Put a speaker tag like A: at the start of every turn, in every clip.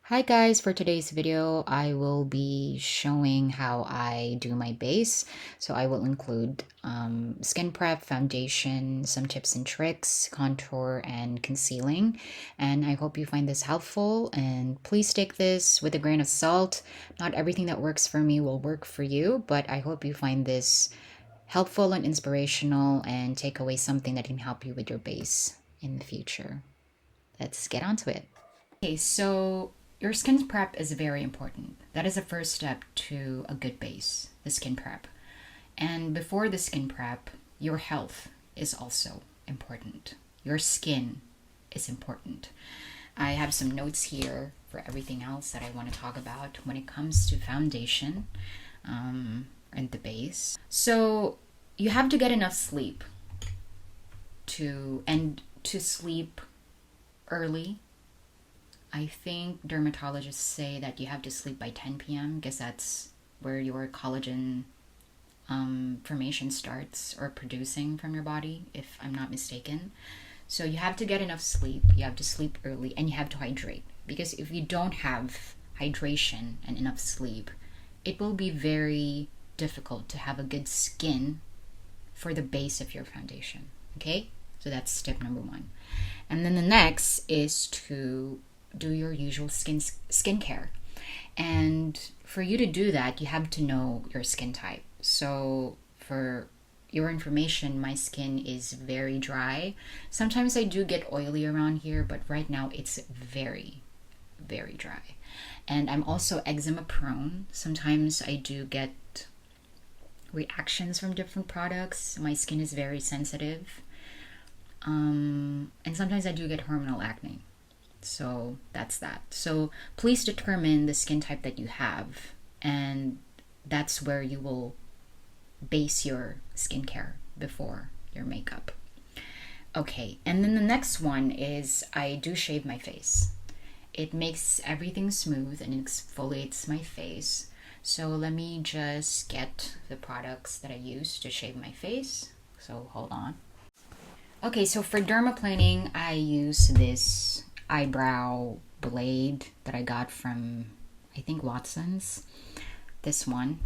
A: Hi guys, for today's video, I will be showing how I do my base. So I will include skin prep, foundation, some tips and tricks, contour, and concealing. And I hope you find this helpful, and please take this with a grain of salt. Not everything that works for me will work for you, but I hope you find this helpful and inspirational and take away something that can help you with your base in the future. Let's get on to it. Okay, so your skin prep is very important. That is the first step to a good base, the skin prep. And before the skin prep, your health is also important. Your skin is important. I have some notes here for everything else that I want to talk about when it comes to foundation and the base. So you have to get enough sleep to sleep early. I think dermatologists say that you have to sleep by 10 p.m. because that's where your collagen formation starts or producing from your body, if I'm not mistaken. So you have to get enough sleep, you have to sleep early, and you have to hydrate. Because if you don't have hydration and enough sleep, it will be very difficult to have a good skin for the base of your foundation. Okay? So that's step number one. And then the next is to do your usual skincare. And for you to do that, you have to know your skin type. So for your information, my skin is very dry. Sometimes I do get oily around here, but right now it's very, very dry. And I'm also eczema prone. Sometimes I do get reactions from different products. My skin is very sensitive. And sometimes I do get hormonal acne. So that's that. So please determine the skin type that you have, and that's where you will base your skincare before your makeup. Okay, and then the next one is I do shave my face. It makes everything smooth and exfoliates my face. So let me just get the products that I use to shave my face. So hold on. Okay, so for dermaplaning, I use this eyebrow blade that I got from, I think, Watson's. This one.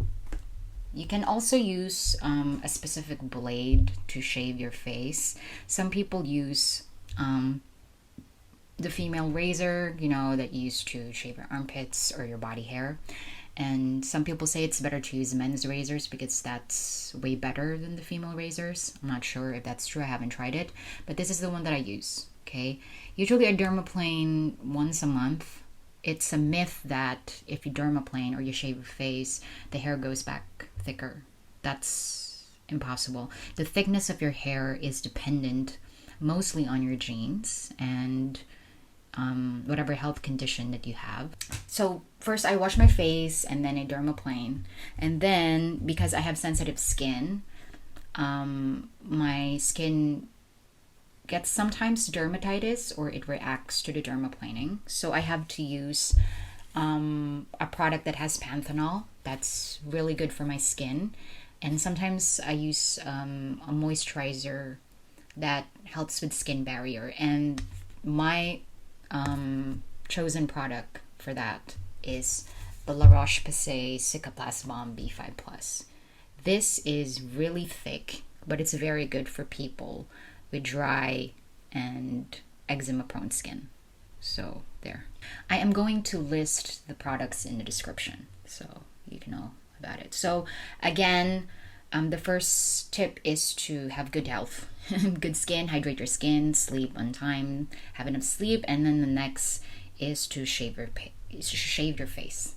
A: You can also use a specific blade to shave your face. Some people use the female razor, that you use to shave your armpits or your body hair. And some people say it's better to use men's razors because that's way better than the female razors. I'm not sure if that's true. I haven't tried it. But this is the one that I use. Okay. Usually I dermaplane once a month. It's a myth that if you dermaplane or you shave your face, the hair goes back thicker. That's impossible. The thickness of your hair is dependent mostly on your genes and whatever health condition that you have. So first I wash my face and then I dermaplane. And then because I have sensitive skin, my skin gets sometimes dermatitis or it reacts to the dermaplaning. So I have to use a product that has panthenol. That's really good for my skin. And sometimes I use a moisturizer that helps with skin barrier. And my chosen product for that is the La Roche-Posay Cica Balm B5+. This is really thick, but it's very good for people with dry and eczema prone skin. So there. I am going to list the products in the description so you can know about it. So again, the first tip is to have good health, good skin, hydrate your skin, sleep on time, have enough sleep, and then the next is to shave your face.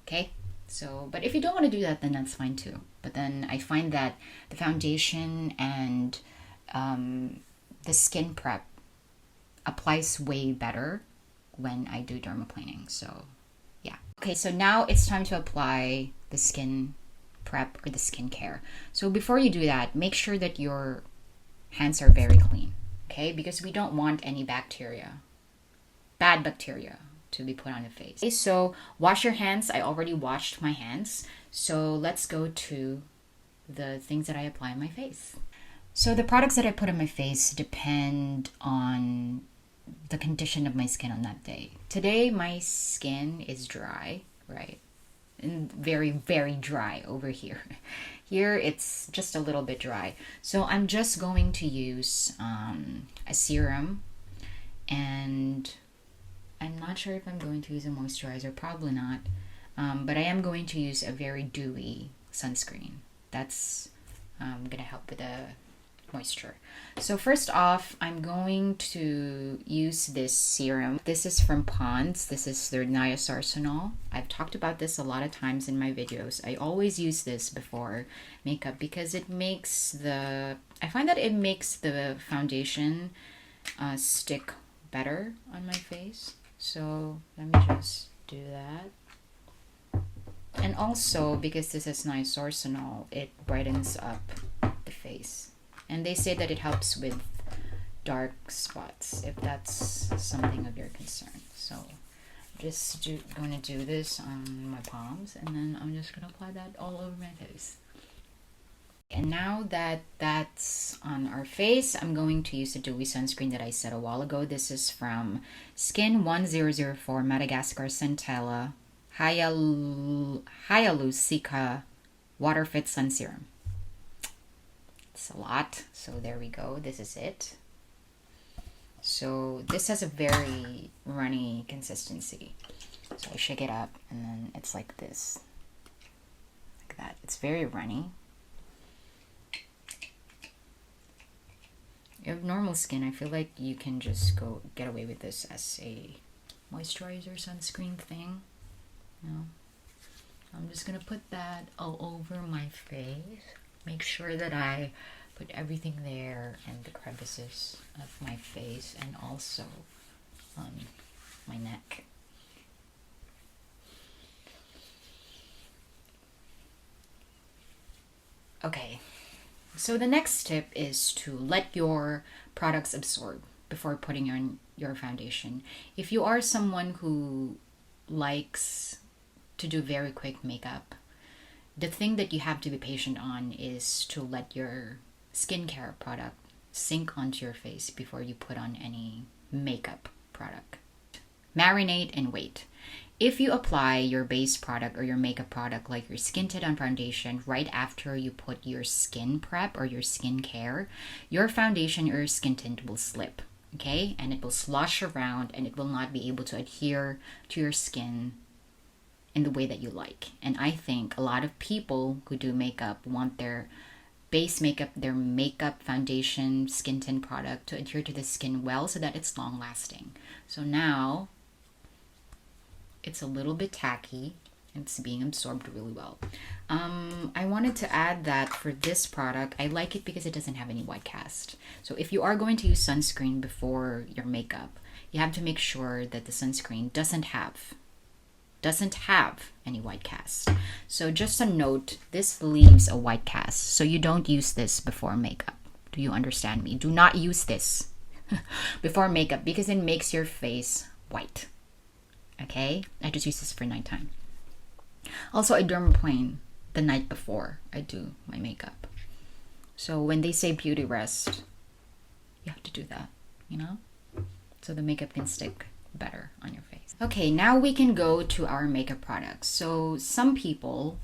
A: Okay? So, but if you don't want to do that, then that's fine too. But then I find that the foundation and the skin prep applies way better when I do dermaplaning. So, yeah. Okay, so now it's time to apply the skin prep or the skincare. So before you do that, make sure that your hands are very clean, okay? Because we don't want any bad bacteria to be put on the face. Okay, so wash your hands. I already washed my hands. So let's go to the things that I apply on my face. So the products that I put on my face depend on the condition of my skin on that day. Today, my skin is dry, right? And very, very dry over here. Here, it's just a little bit dry. So I'm just going to use a serum, and I'm not sure if I'm going to use a moisturizer, probably not. But I am going to use a very dewy sunscreen. That's gonna help with the moisture. So first off, I'm going to use this serum. This is from Pond's. This is their Niasorcinol. I've talked about this a lot of times in my videos. I always use this before makeup because it makes I find that it makes the foundation stick better on my face. So let me just do that. And also, because this is Niasorcinol, it brightens up the face. And they say that it helps with dark spots, if that's something of your concern. So just going to do this on my palms, and then I'm just going to apply that all over my face. And now that that's on our face, I'm going to use the dewy sunscreen that I said a while ago. This is from Skin 1004 Madagascar Centella Hyalu Cica Water Fit Sun Serum. It's a lot, so there we go. This is it. So this has a very runny consistency. So I shake it up, and then it's like this, like that. It's very runny. You have normal skin, I feel like you can just get away with this as a moisturizer sunscreen thing. You know, I'm just gonna put that all over my face. Make sure that I put everything there and the crevices of my face, and also on my neck. Okay, so the next tip is to let your products absorb before putting on your foundation. If you are someone who likes to do very quick makeup, the thing that you have to be patient on is to let your skincare product sink onto your face before you put on any makeup product. Marinate and wait. If you apply your base product or your makeup product, like your skin tint and foundation, right after you put your skin prep or your skincare, your foundation or your skin tint will slip, okay? And it will slosh around, and it will not be able to adhere to your skin in the way that you like. And I think a lot of people who do makeup want their base makeup, their makeup, foundation, skin tint product to adhere to the skin well so that it's long lasting. So now it's a little bit tacky. It's being absorbed really well. I wanted to add that for this product, I like it because it doesn't have any white cast. So if you are going to use sunscreen before your makeup, you have to make sure that the sunscreen doesn't have any white cast. So just a note, this leaves a white cast, so you don't use this before makeup. Do you understand me? Do not use this before makeup because it makes your face white. Okay? I just use this for nighttime. Also, I dermaplane the night before I do my makeup. So when they say beauty rest, you have to do that, you know? So the makeup can stick better on your face. Okay, now we can go to our makeup products. So some people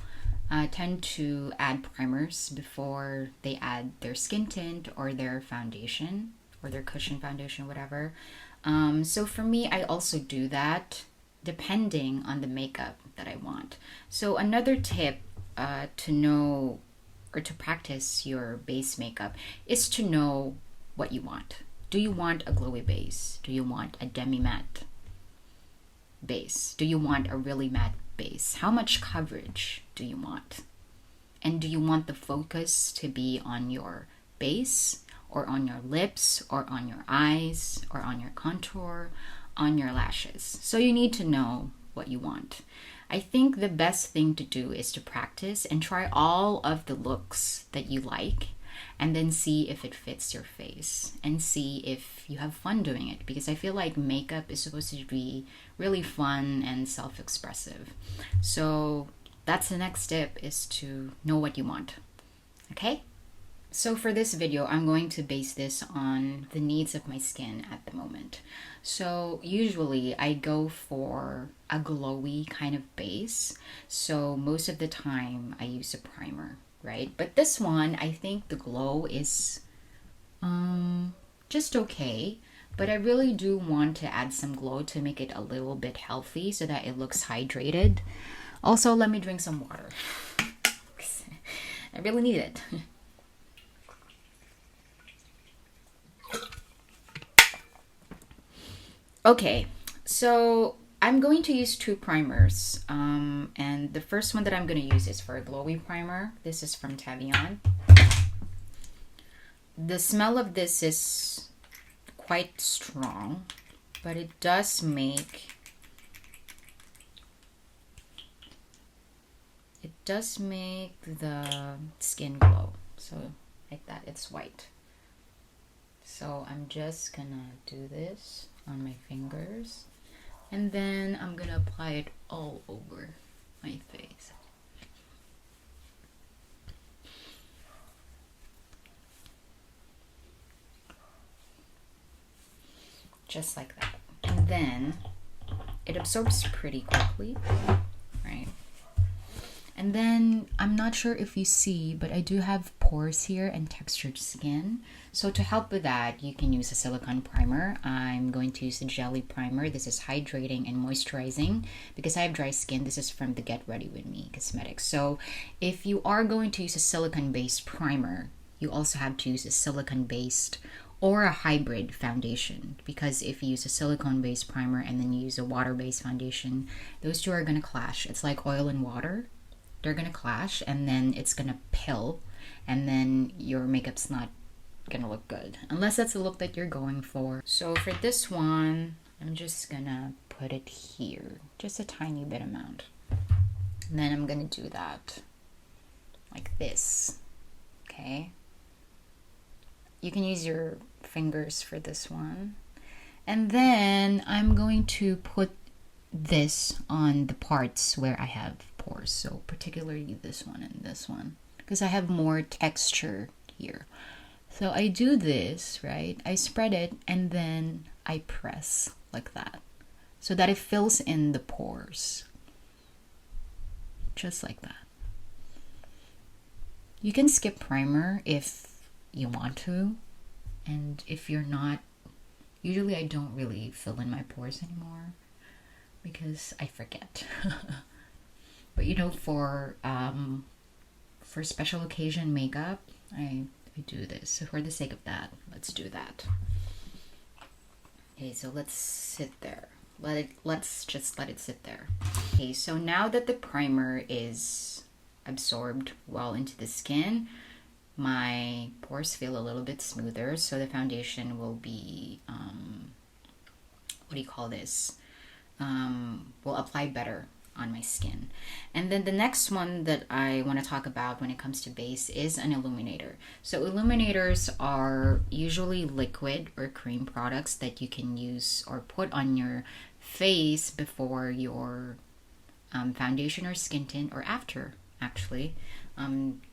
A: tend to add primers before they add their skin tint or their foundation or their cushion foundation, whatever. So for me, I also do that depending on the makeup that I want. So another tip to know or to practice your base makeup is to know what you want. Do you want a glowy base? Do you want a demi-matte base? Do you want a really matte base? How much coverage do you want? And do you want the focus to be on your base or on your lips or on your eyes or on your contour, on your lashes? So you need to know what you want. I think the best thing to do is to practice and try all of the looks that you like, and then see if it fits your face and see if you have fun doing it, because I feel like makeup is supposed to be really fun and self-expressive. So that's the next step, is to know what you want. Okay? So for this video, I'm going to base this on the needs of my skin at the moment. So usually I go for a glowy kind of base. So most of the time I use a primer, right? But this one, I think the glow is just okay. But I really do want to add some glow to make it a little bit healthy so that it looks hydrated. Also, let me drink some water. I really need it. Okay, so I'm going to use two primers, and the first one that I'm going to use is for a glowy primer. This is from Teviant. The smell of this is quite strong, but it does make the skin glow. So like that, it's white. So I'm just gonna do this on my fingers, and then I'm gonna apply it all over my face. Just like that. And then it absorbs pretty quickly, right? And then I'm not sure if you see, but I do have pores here and textured skin. So to help with that, you can use a silicone primer. I'm going to use the jelly primer. This is hydrating and moisturizing because I have dry skin. This is from the Get Ready With Me Cosmetics. So if you are going to use a silicone-based primer, you also have to use a silicone-based or a hybrid foundation, because if you use a silicone-based primer and then you use a water-based foundation, those two are going to clash. It's like oil and water. They're gonna clash, and then it's gonna pill, and then your makeup's not gonna look good unless that's the look that you're going for. So for this one, I'm just gonna put it here, just a tiny bit amount, and then I'm gonna do that like this. Okay, you can use your fingers for this one, and then I'm going to put this on the parts where I have pores, so particularly this one and this one, because I have more texture here. So I do this, right? I spread it and then I press like that so that it fills in the pores, just like that. You can skip primer if you want to, and if you're not, usually I don't really fill in my pores anymore because I forget. But you know, for special occasion makeup, I do this. So for the sake of that, let's do that. Okay, so let's sit there. Let's just let it sit there. Okay, so now that the primer is absorbed well into the skin, my pores feel a little bit smoother, so the foundation will be what do you call this? Will apply better on my skin. And then the next one that I want to talk about when it comes to base is an illuminator. So illuminators are usually liquid or cream products that you can use or put on your face before your foundation or skin tint, or after actually,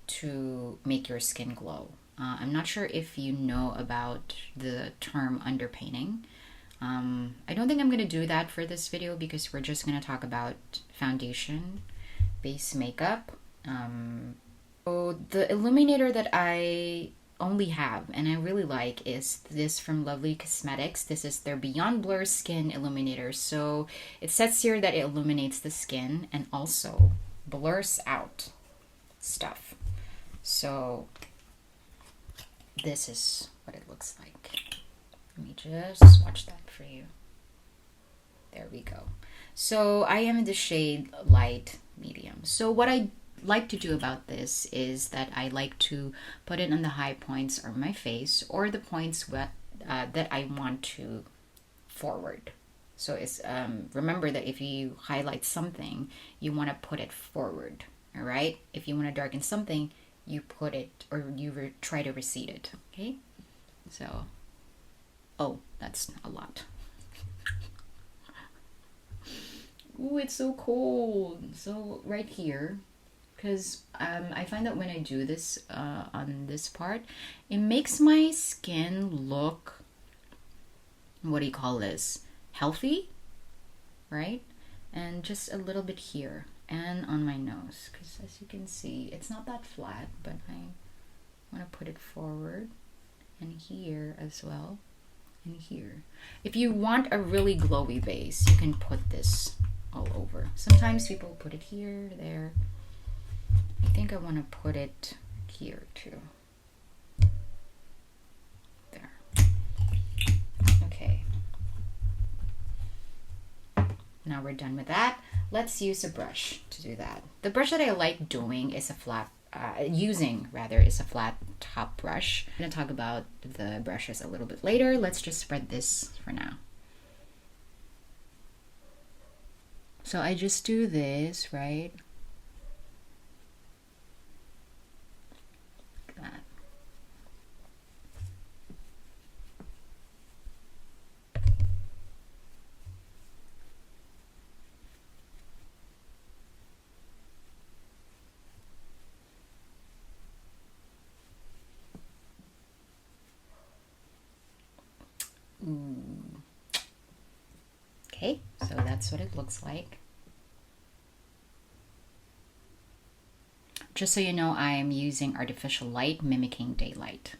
A: to make your skin glow. I'm not sure if you know about the term underpainting. I don't think I'm going to do that for this video because we're just going to talk about foundation, base makeup. So the illuminator that I only have and I really like is this from Lovely Cosmetics. This is their Beyond Blur Skin Illuminator. So it says here that it illuminates the skin and also blurs out stuff. So this is what it looks like. Let me just swatch that for you. There we go. So I am in the shade light medium. So what I like to do about this is that I like to put it on the high points of my face or the points that I want to forward. So it's remember that if you highlight something, you want to put it forward. All right. If you want to darken something, you put it, or you try to recede it. Okay. So. Oh, that's a lot. Ooh, it's so cold. So right here, because I find that when I do this on this part, it makes my skin look, what do you call this, healthy, right? And just a little bit here and on my nose, because as you can see, it's not that flat, but I want to put it forward, and here as well, and here. If you want a really glowy base, you can put this all over. Sometimes people put it here, there. I think I want to put it here too. There. Okay. Now we're done with that. Let's use a brush to do that. The brush that I like doing is a flat, is a flat top brush. I'm gonna talk about the brushes a little bit later. Let's just spread this for now. So I just do this, right? Like that. Okay, so that's what it looks like. Just so you know, I am using artificial light mimicking daylight.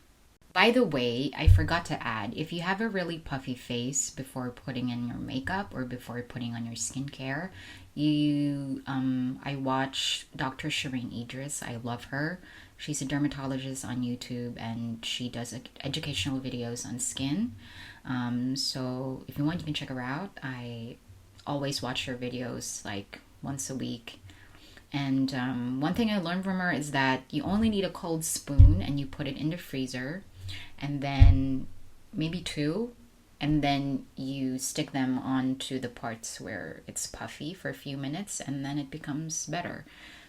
A: By the way, I forgot to add, if you have a really puffy face before putting in your makeup or before putting on your skincare, I watch Dr. Shireen Idris. I love her. She's a dermatologist on YouTube, and she does educational videos on skin. So if you want, you can check her out. I always watch her videos like once a week. And one thing I learned from her is that you only need a cold spoon, and you put it in the freezer, and then maybe two, and then you stick them onto the parts where it's puffy for a few minutes, and then it becomes better.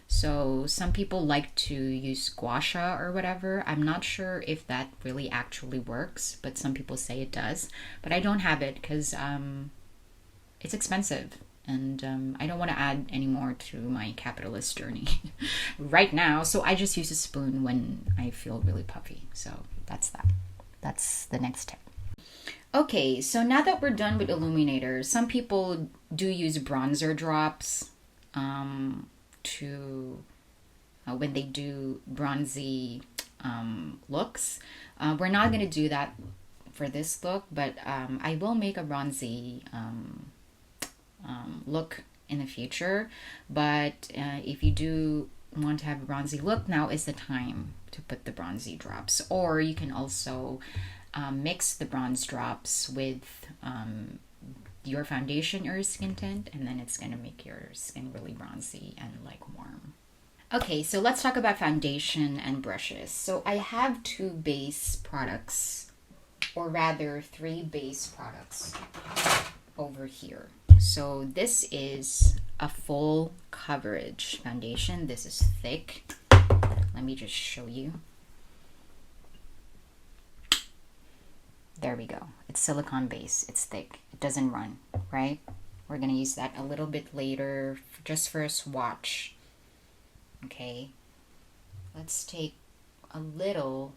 A: So some people like to use gua sha or whatever. I'm not sure if that really actually works, but some people say it does. But I don't have it because it's expensive, and I don't want to add any more to my capitalist journey right now. So I just use a spoon when I feel really puffy. So that's that. That's the next tip. Okay, so now that we're done with Illuminator, some people do use bronzer drops when they do bronzy looks. We're not going to do that for this look, but I will make a bronzy look in the future. But if you do want to have a bronzy look, now is the time to put the bronzy drops. Or you can also mix the bronze drops with your foundation or skin tint, and then it's going to make your skin really bronzy and like warm. Okay, so let's talk about foundation and brushes. So I have two base products, or rather 3 base products over here. So this is a full coverage foundation. This is thick. Let me just show you. There we go. It's silicone base. It's thick. It doesn't run, right? We're going to use that a little bit later just for a swatch. Okay. Let's take a little,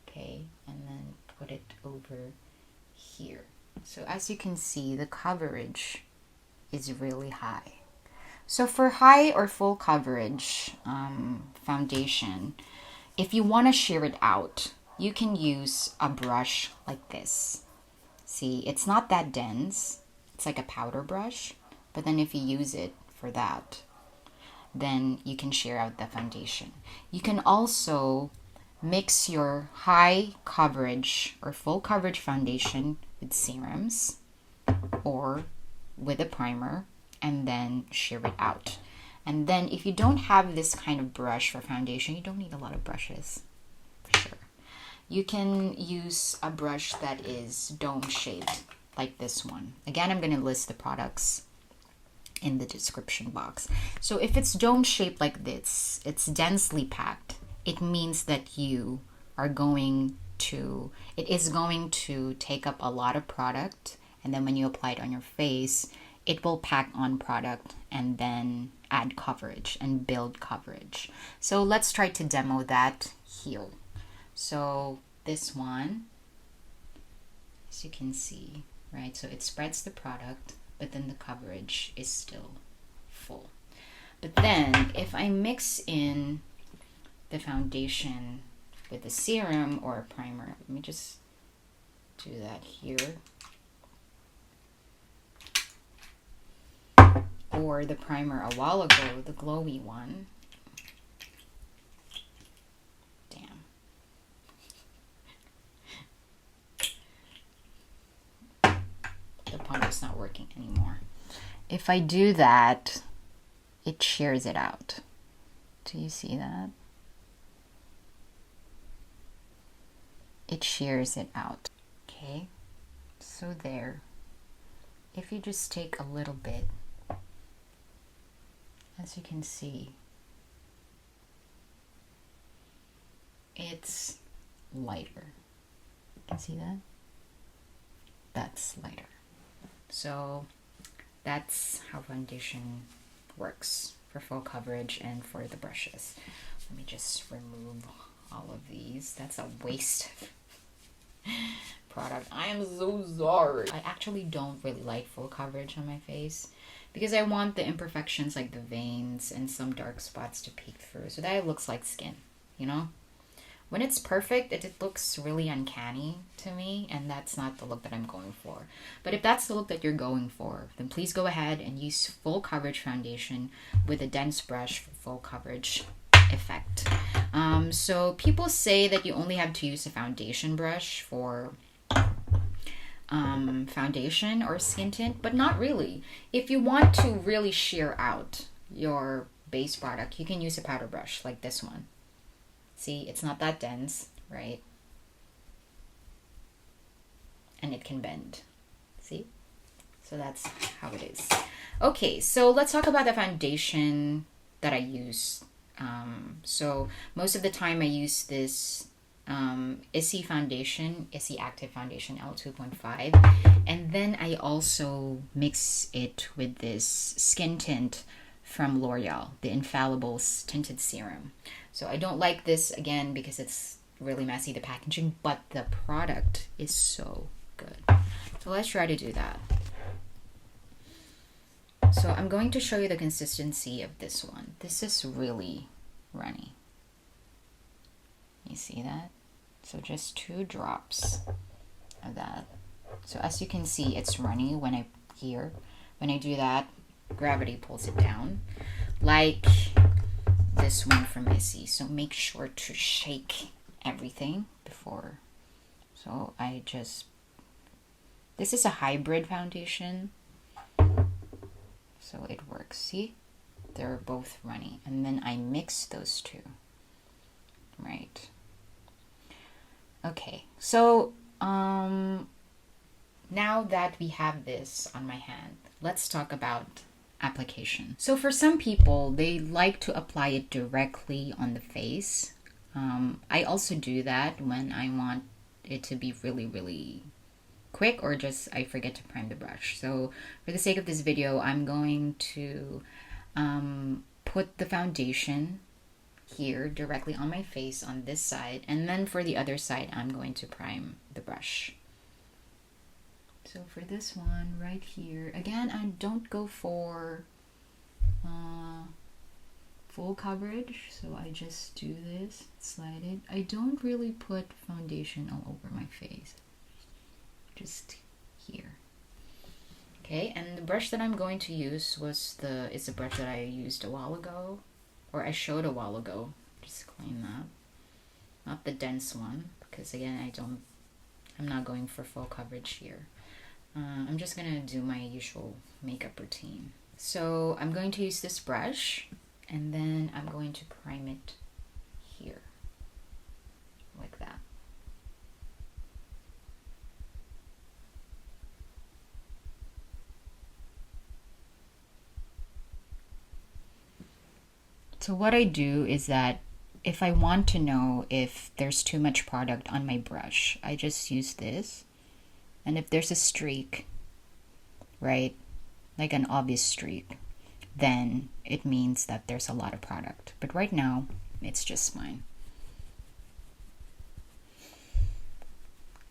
A: okay, and then put it over here. So as you can see, the coverage is really high. So for high or full coverage foundation, if you want to sheer it out, you can use a brush like this. See, it's not that dense. It's like a powder brush. But then if you use it for that, then you can sheer out the foundation. You can also mix your high coverage or full coverage foundation with serums or with a primer, and then sheer it out. And then if you don't have this kind of brush for foundation, you don't need a lot of brushes, for sure. You can use a brush that is dome shaped, like this one. Again, I'm going to list the products in the description box. So if it's dome shaped like this, it's densely packed. It means that you are going to, it is going to take up a lot of product, and then when you apply it on your face, it will pack on product and then add coverage and build coverage. So let's try to demo that here. So this one, as you can see, right? So it spreads the product, but then the coverage is still full. But then if I mix in the foundation with the serum or a primer, let me just do that here. Or the primer a while ago, the glowy one. Damn. The pump is not working anymore. If I do that, it shears it out. Do you see that? It shears it out. Okay, so there. If you just take a little bit, as you can see, it's lighter. You can see that? That's lighter. So that's how foundation works for full coverage and for the brushes. Let me just remove all of these. That's a waste of product. I am so sorry. I actually don't really like full coverage on my face because I want the imperfections like the veins and some dark spots to peek through so that it looks like skin, you know? When it's perfect, it looks really uncanny to me, and that's not the look that I'm going for. But if that's the look that you're going for, then please go ahead and use full coverage foundation with a dense brush for full coverage effect. So people say that you only have to use a foundation brush for foundation or skin tint, but not really. If you want to really sheer out your base product, you can use a powder brush like this one. See, it's not that dense, right? And it can bend. See? So that's how it is. Okay, so let's talk about the foundation that I use. So most of the time I use this Issy foundation, Issy Active Foundation L2.5. And then I also mix it with this skin tint from L'Oreal, the Infallible Tinted Serum. So I don't like this, again, because it's really messy, the packaging, but the product is so good. So let's try to do that. So I'm going to show you the consistency of this one. This is really runny. You see that? So just 2 drops of that. So as you can see, it's runny when I do that, gravity pulls it down. Like this one from Issy. So make sure to shake everything before. So this is a hybrid foundation. So it works. See? They're both runny. And then I mix those two. Right. Okay. So now that we have this on my hand, let's talk about application. So for some people, they like to apply it directly on the face. I also do that when I want it to be really, really quick, or just I forget to prime the brush. So for the sake of this video, I'm going to put the foundation here directly on my face on this side, and then for the other side, I'm going to prime the brush. So for this one right here, again, I don't go for full coverage, so I just do this, slide it. I don't really put foundation all over my face, just here. Okay, and the brush that I'm going to use is a brush that I used a while ago, or I showed a while ago. Just clean that, not the dense one, because again, I'm not going for full coverage here. I'm just gonna do my usual makeup routine. So I'm going to use this brush, and then I'm going to prime it here, like that. So what I do is that if I want to know if there's too much product on my brush, I just use this. And if there's a streak, right, like an obvious streak, then it means that there's a lot of product. But right now, it's just mine.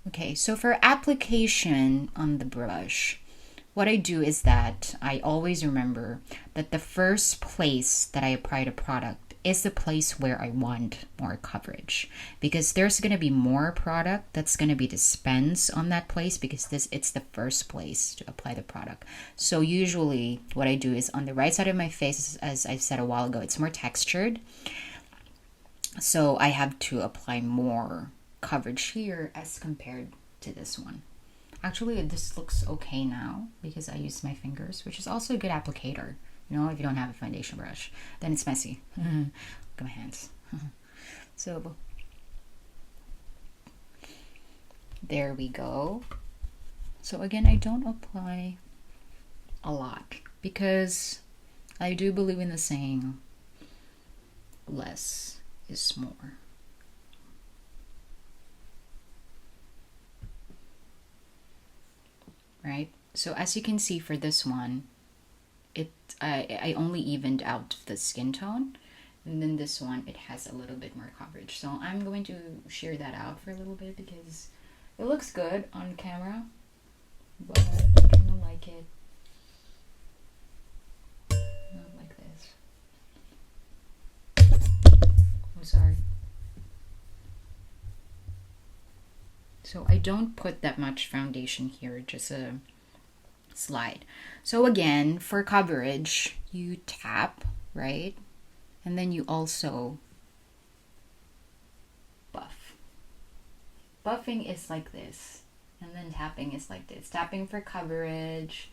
A: Okay, so for application on the brush, what I do is that I always remember that the first place that I apply the product is the place where I want more coverage, because there's going to be more product that's going to be dispensed on that place, because it's the first place to apply the product. So usually what I do is on the right side of my face, as I said a while ago, it's more textured. So I have to apply more coverage here as compared to this one. Actually, this looks okay now because I use my fingers, which is also a good applicator. You know, if you don't have a foundation brush, then it's messy. Look at my hands. So there we go. So again, I don't apply a lot because I do believe in the saying, less is more. Right? So as you can see for this one, I only evened out the skin tone, and then this one, it has a little bit more coverage. So I'm going to shear that out for a little bit because it looks good on camera, but I kind of like it not like this. I'm sorry. So I don't put that much foundation here, just a slide. So again, for coverage, you tap, right? And then you also buff. Buffing is like this, and then tapping is like this. Tapping for coverage.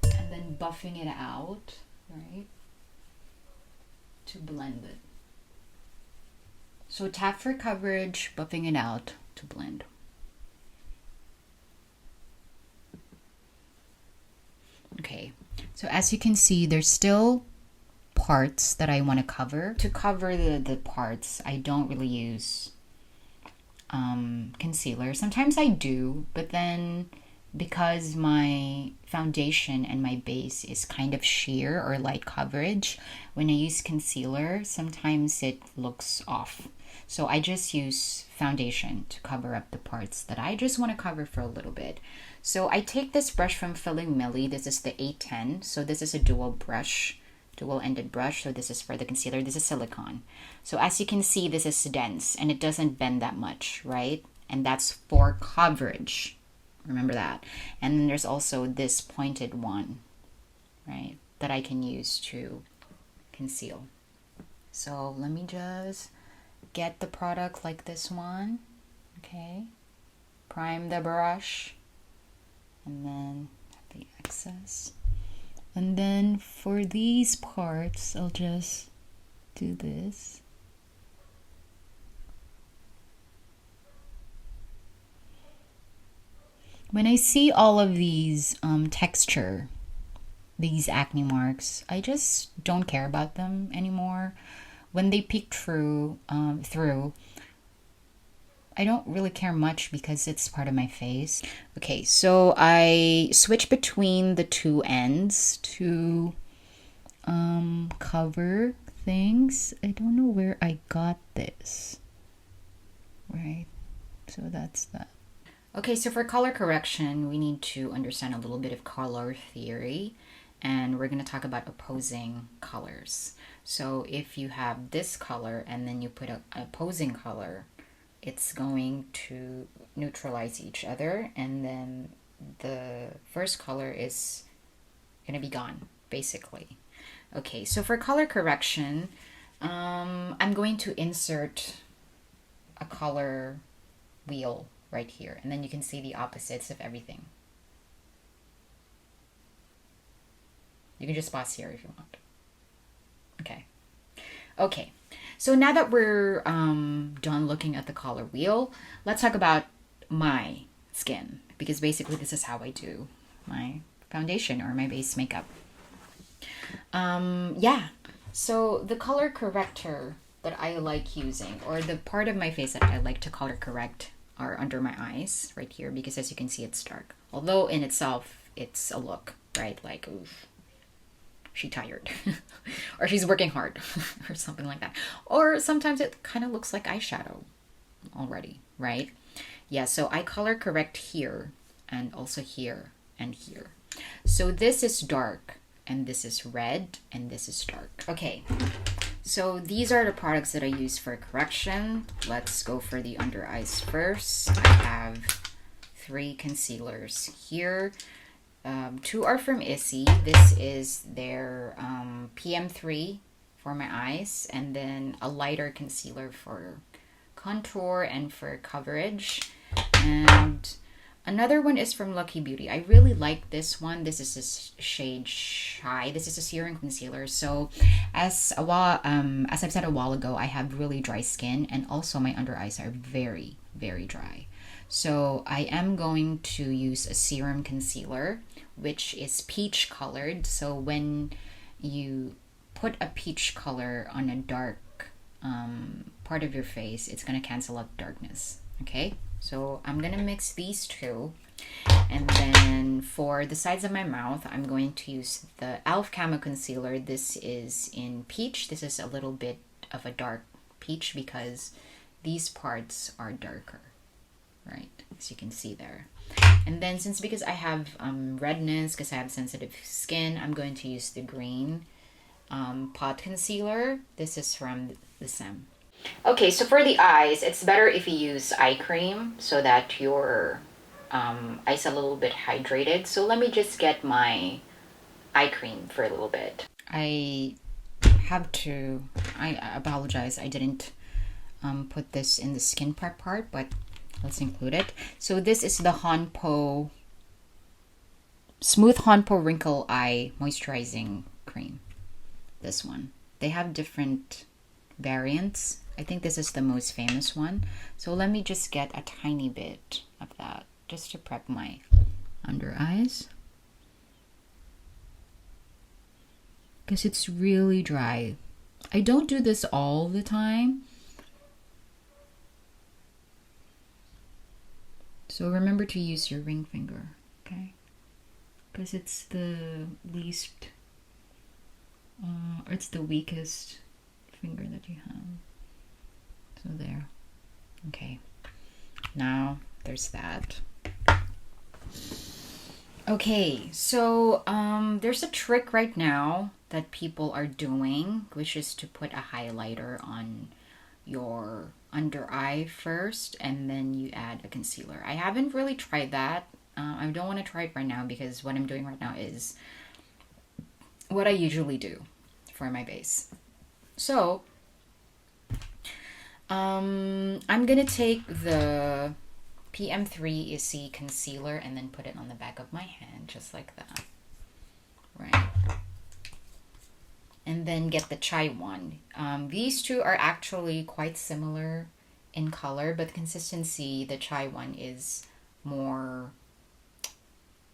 A: And then buffing it out, right? To blend it. So tap for coverage, buffing it out to blend. Okay, so as you can see, there's still parts that I want to cover. To cover the parts, I don't really use concealer. Sometimes I do, but then because my foundation and my base is kind of sheer or light coverage, when I use concealer, sometimes it looks off. So I just use foundation to cover up the parts that I just want to cover for a little bit. So I take this brush from Filling Millie. This is the 810. So this is a dual-ended brush. So this is for the concealer. This is silicone. So as you can see, this is dense and it doesn't bend that much, right? And that's for coverage. Remember that. And then there's also this pointed one, right, that I can use to conceal. So let me just get the product like this one. Okay. Prime the brush. And then the excess. And then for these parts, I'll just do this. When I see all of these texture, these acne marks, I just don't care about them anymore. When they peek through, I don't really care much because it's part of my face. Okay, so I switch between the two ends to cover things. I don't know where I got this. Right, so that's that. Okay, so for color correction, we need to understand a little bit of color theory, and we're going to talk about opposing colors. So if you have this color and then you put an opposing color, it's going to neutralize each other, and then the first color is going to be gone, basically. Okay, so for color correction, I'm going to insert a color wheel right here, and then you can see the opposites of everything. You can just pause here if you want. Okay, so now that we're done looking at the color wheel, let's talk about my skin, because basically this is how I do my foundation or my base makeup. Yeah, so the color corrector that I like using, or the part of my face that I like to color correct, are under my eyes right here, because as you can see it's dark. Although in itself it's a look, right? Like, oof, she tired or she's working hard or something like that. Or sometimes it kind of looks like eyeshadow already, right? Yeah, so I color correct here and also here and here. So this is dark and this is red and this is dark. Okay, so these are the products that I use for correction. Let's go for the under eyes first. I have 3 concealers here. 2 are from Issy. This is their PM3 for my eyes, and then a lighter concealer for contour and for coverage. And another one is from Lucky Beauty. I really like this one. This is a shade Shy. This is a serum concealer. So as I've said a while ago, I have really dry skin, and also my under eyes are very, very dry. So I am going to use a serum concealer, which is peach colored. So when you put a peach color on a dark part of your face, it's going to cancel out darkness. Okay, so I'm going to mix these two. And then for the sides of my mouth, I'm going to use the e.l.f. Camo Concealer. This is in peach. This is a little bit of a dark peach because these parts are darker, right? As you can see there. And then because I have redness, because I have sensitive skin, I'm going to use the green pot concealer. This is from the Serum. Okay, so for the eyes, it's better if you use eye cream so that your eyes a little bit hydrated. So let me just get my eye cream for a little bit. I apologize, I didn't put this in the skin prep part, but let's include it. So this is the Smooth Honpo Wrinkle Eye Moisturizing Cream. This one. They have different variants. I think this is the most famous one. So let me just get a tiny bit of that just to prep my under eyes, because it's really dry. I don't do this all the time, so remember to use your ring finger, okay? Because it's the least, it's the weakest finger that you have. So there. Okay. Now there's that. Okay, so there's a trick right now that people are doing, which is to put a highlighter on your under eye first, and then you add a concealer. I haven't really tried that. I don't want to try it right now because what I'm doing right now is what I usually do for my base. So I'm gonna take the PM3 Issy concealer and then put it on the back of my hand, just like that, right? And then get the Chai one. These two are actually quite similar in color, but consistency, the Chai one is more,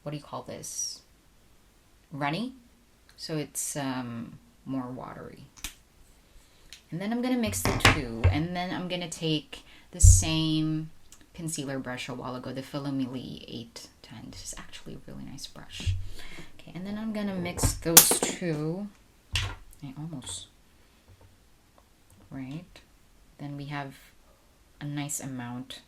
A: what do you call this? Runny. So it's more watery. And then I'm gonna mix the two, and then I'm gonna take the same concealer brush a while ago, the Philomili 810. This is actually a really nice brush. Okay, and then I'm gonna mix those two. Right. Then we have a nice amount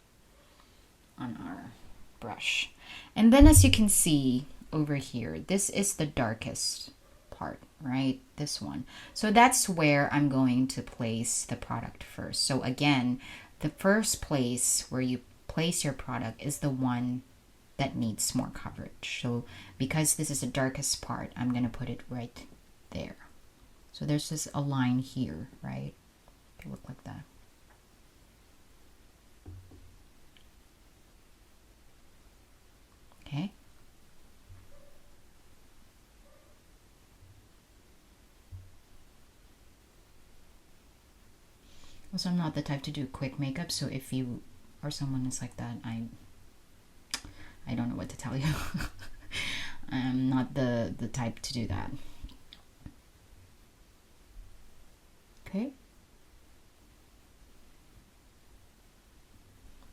A: on our brush. And then as you can see over here, this is the darkest part, right? This one. So that's where I'm going to place the product first. So again, the first place where you place your product is the one that needs more coverage. So because this is the darkest part, I'm going to put it right there. So there's just a line here, right? It look like that. Okay. Also, I'm not the type to do quick makeup, so if you or someone is like that, I don't know what to tell you. I'm not the type to do that. Okay.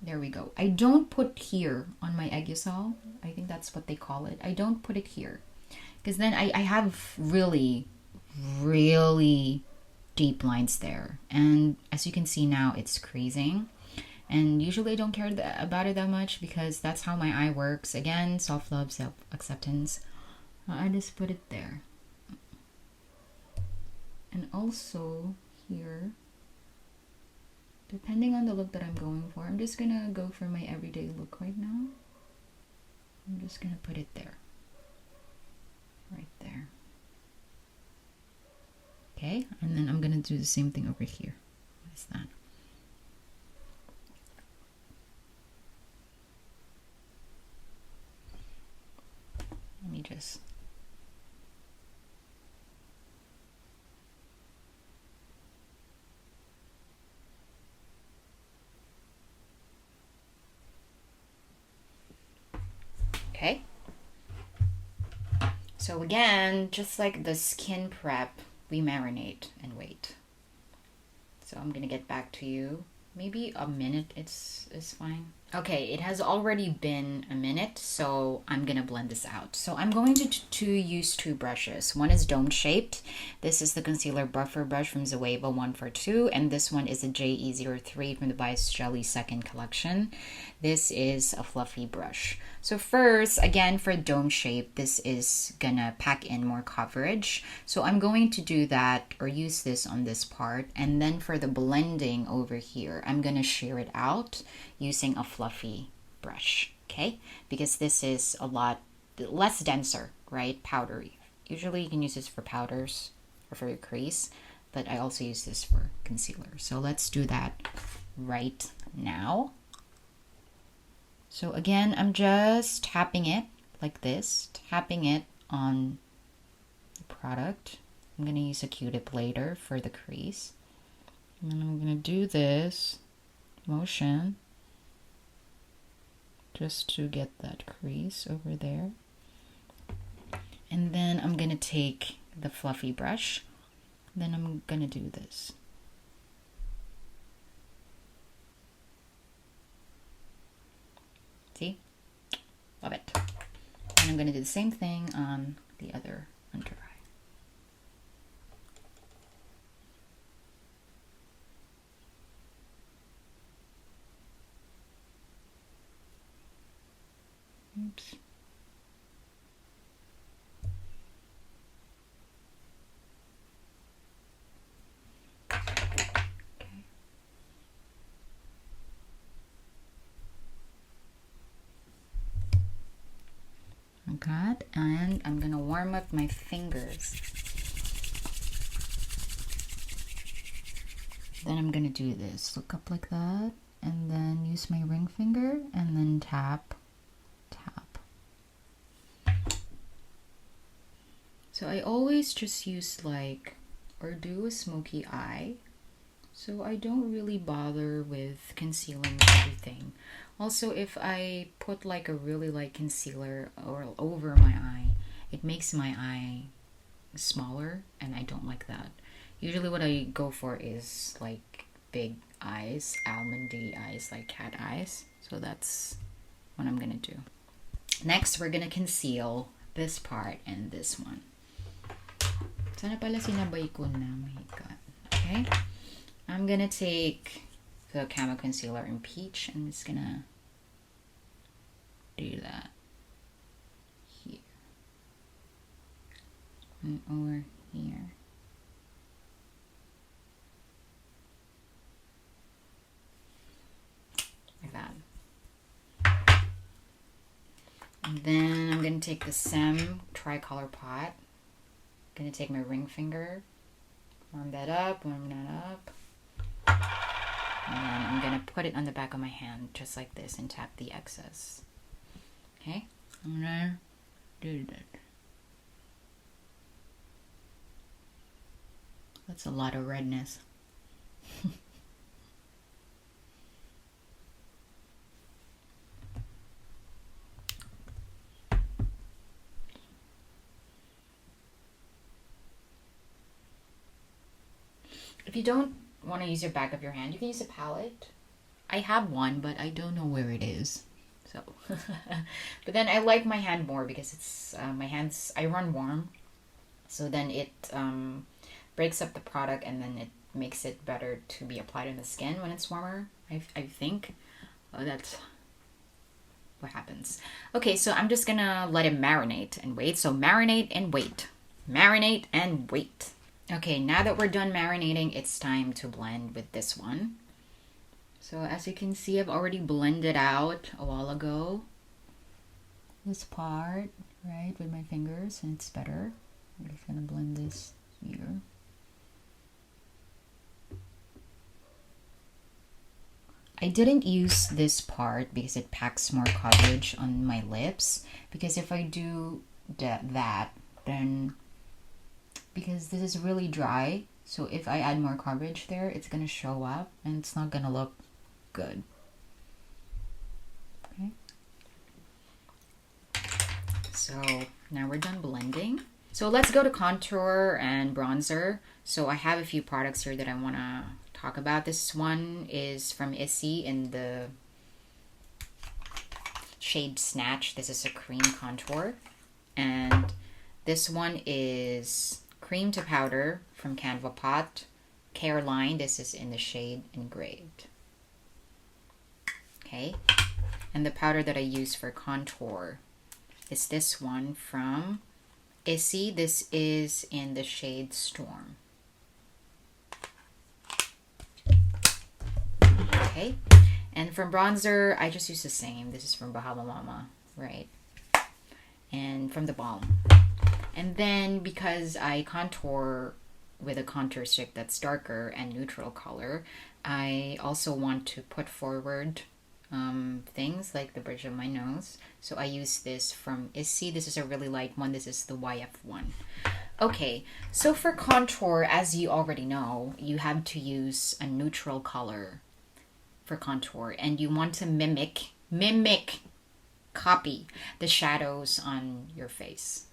A: There we go. I don't put here on my Aegusol. I think that's what they call it. I don't put it here because then I have really, really deep lines there. And as you can see now, it's creasing. And usually I don't care about it that much because that's how my eye works. Again, self-love, self-acceptance. I just put it there. And also here, depending on the look that I'm going for, I'm just gonna go for my everyday look right now. I'm just gonna put it there. Right there. Okay, and then I'm gonna do the same thing over here. What is that? Let me just... Okay. So again, just like the skin prep, we marinate and wait. So I'm gonna get back to you. Maybe a minute is fine. Okay, it has already been a minute, so I'm gonna blend this out. So I'm going to use two brushes. One is dome shaped. This is the concealer buffer brush from Zoeva 142, and this one is a JE03 from the Bias Jelly second collection. This is a fluffy brush. So first, again, for dome shape, this is gonna pack in more coverage. So I'm going to do that or use this on this part. And then for the blending over here, I'm gonna shear it out using a fluffy brush, okay? Because this is a lot less denser, right? Powdery. Usually you can use this for powders or for your crease, but I also use this for concealer. So let's do that right now. So again, I'm just tapping it like this, tapping it on the product. I'm going to use a Q-tip later for the crease. And then I'm going to do this motion just to get that crease over there. And then I'm going to take the fluffy brush. Then I'm going to do this. See? Love it. And I'm going to do the same thing on the other under eye. Oops. God, and I'm gonna warm up my fingers. Then I'm gonna do this, look up like that, and then use my ring finger and then tap, tap. So I always just use like, or do a smoky eye. So I don't really bother with concealing everything. Also, if I put like a really light concealer or over my eye, it makes my eye smaller, and I don't like that. Usually what I go for is like big eyes, almondy eyes, like cat eyes. So that's what I'm gonna do. Next, we're gonna conceal this part and this one. Sana pala sinabay ko na, my God. Okay? I'm gonna take the Camo Concealer in Peach. I'm just gonna do that here and over here. Like that. And then I'm gonna take the Serum Tricolor Pot. I'm gonna take my ring finger, warm that up. And then I'm gonna put it on the back of my hand just like this and tap the excess. Okay, I'm gonna do that. That's a lot of redness. If you don't want to use your back of your hand, you can use a palette. I have one, but I don't know where it is. So, but then I like my hand more because it's my hands. I run warm, so then it breaks up the product and then it makes it better to be applied on the skin when it's warmer. I think that's what happens. Okay, so I'm just gonna let it marinate and wait. So marinate and wait. Marinate and wait. Okay, now that we're done marinating, it's time to blend with this one. So as you can see, I've already blended out a while ago this part, right, with my fingers, and it's better. I'm just gonna blend this here. I didn't use this part because it packs more coverage on my lips, because if I do that, then because this is really dry, so if I add more coverage there, it's gonna show up and it's not gonna look good. Okay. So now we're done blending. So let's go to contour and bronzer. So I have a few products here that I want to talk about. This one is from Issy in the shade Snatch. This is a cream contour. And this one is cream to powder from Canva Pot. Care Line. This is in the shade Engraved. Okay. And the powder that I use for contour is this one from Issy. This is in the shade Storm. Okay. And from bronzer, I just use the same. This is from Bahama Mama, right? And from the Balm. And then because I contour with a contour stick that's darker and neutral color, I also want to put forward things like the bridge of my nose. So I use this from Issy. This is a really light one. This is the YF1. Okay, so for contour, as you already know, you have to use a neutral color for contour, and you want to copy the shadows on your face.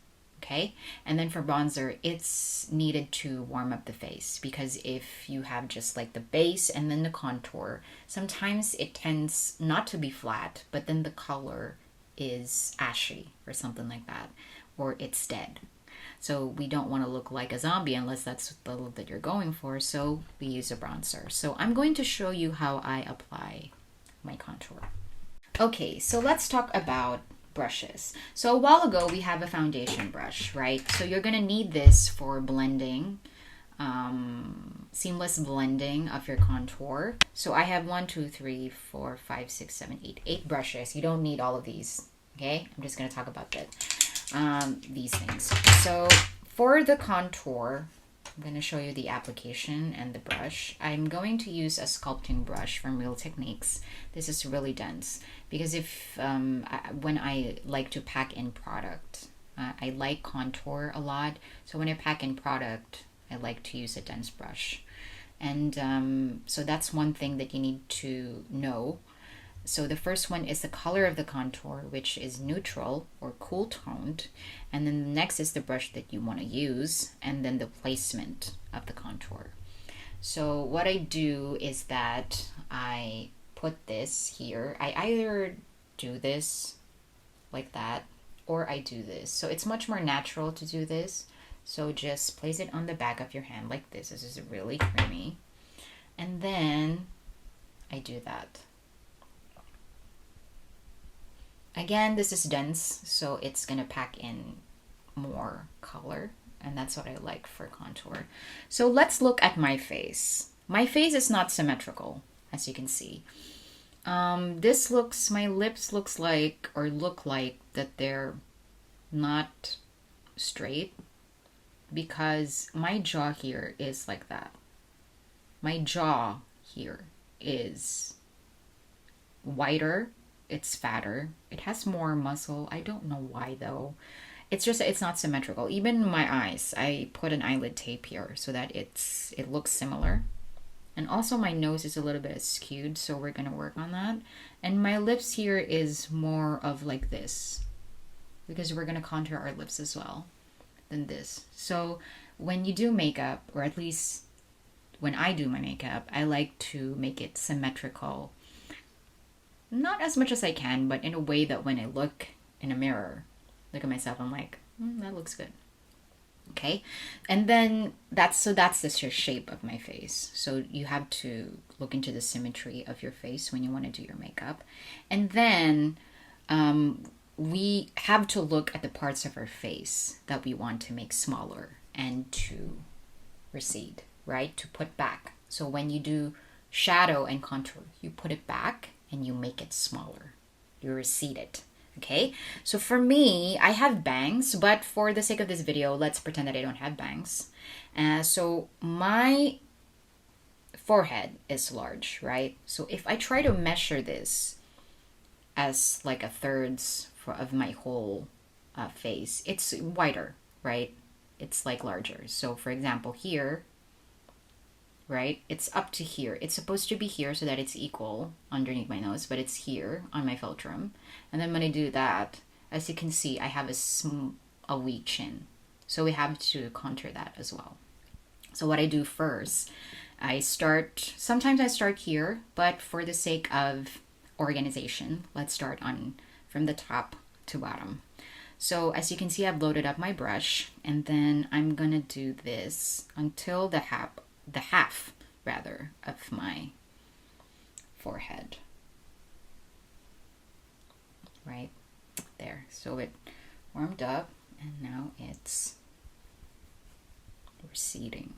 A: Okay, and then for bronzer, it's needed to warm up the face, because if you have just like the base and then the contour, sometimes it tends not to be flat, but then the color is ashy or something like that, or it's dead. So we don't want to look like a zombie unless that's the look that you're going for, so we use a bronzer. So I'm going to show you how I apply my contour. Okay, so let's talk about brushes. So a while ago we have a foundation brush, right? So you're gonna need this for blending, seamless blending of your contour. So I have 1, 2, 3, 4, 5, 6, 7, 8 brushes. You don't need all of these, okay? I'm just gonna talk about that, these things. So for the contour, I'm going to show you the application and the brush. I'm going to use a sculpting brush from Real Techniques. This is really dense because if when I like to pack in product, I like contour a lot. So when I pack in product, I like to use a dense brush. And so that's one thing that you need to know. So the first one is the color of the contour, which is neutral or cool toned. And then the next is the brush that you want to use, and then the placement of the contour. So what I do is that I put this here. I either do this like that, or I do this. So it's much more natural to do this. So just place it on the back of your hand like this. This is really creamy. And then I do that. Again, this is dense, so it's gonna pack in more color, and that's what I like for contour. So let's look at my face. My face is not symmetrical, as you can see. My lips look like that they're not straight, because my jaw here is like that. My jaw here is wider. It's fatter. It has more muscle. I don't know why though. It's just, it's not symmetrical. Even my eyes, I put an eyelid tape here so that it looks similar. And also my nose is a little bit skewed, so we're gonna work on that. And my lips here is more of like this, because we're gonna contour our lips as well than this. So when you do makeup, or at least when I do my makeup, I like to make it symmetrical. not as much as I can, but in a way that when I look in a mirror, look at myself, I'm like, that looks good. Okay, and then that's the shape of my face. So you have to look into the symmetry of your face when you want to do your makeup. And then we have to look at the parts of our face that we want to make smaller and to recede, right? To put back. So when you do shadow and contour, you put it back and you make it smaller. You recede it. Okay, so for me, I have bangs, but for the sake of this video, let's pretend that I don't have bangs. So my forehead is large, right? So if I try to measure this as like a thirds of my whole face, it's wider, right? It's like larger. So for example, here, right? It's up to here. It's supposed to be here so that it's equal underneath my nose, but it's here on my philtrum. And then when I do that, as you can see, I have a weak chin. So we have to contour that as well. So what I do first, sometimes I start here, but for the sake of organization, let's start from the top to bottom. So as you can see, I've loaded up my brush, and then I'm gonna do this until the half of my forehead, right there. So it warmed up and now it's receding.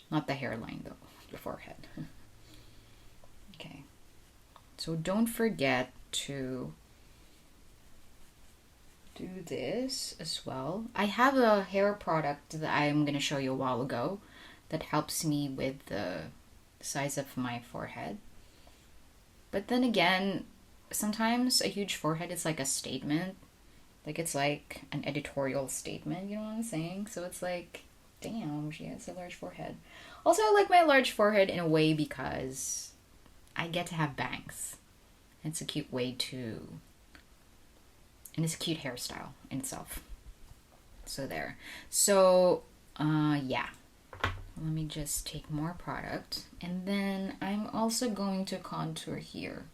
A: Not the hairline though, the forehead. Okay, so don't forget to do this as well. I have a hair product that I'm going to show you a while ago that helps me with the size of my forehead. But then again, sometimes a huge forehead is like a statement. Like it's like an editorial statement, you know what I'm saying? So it's like, damn, she has a large forehead. Also, I like my large forehead in a way because I get to have bangs. It's a cute way to... And it's a cute hairstyle in itself. So there. So, yeah. Let me just take more product. And then I'm also going to contour here.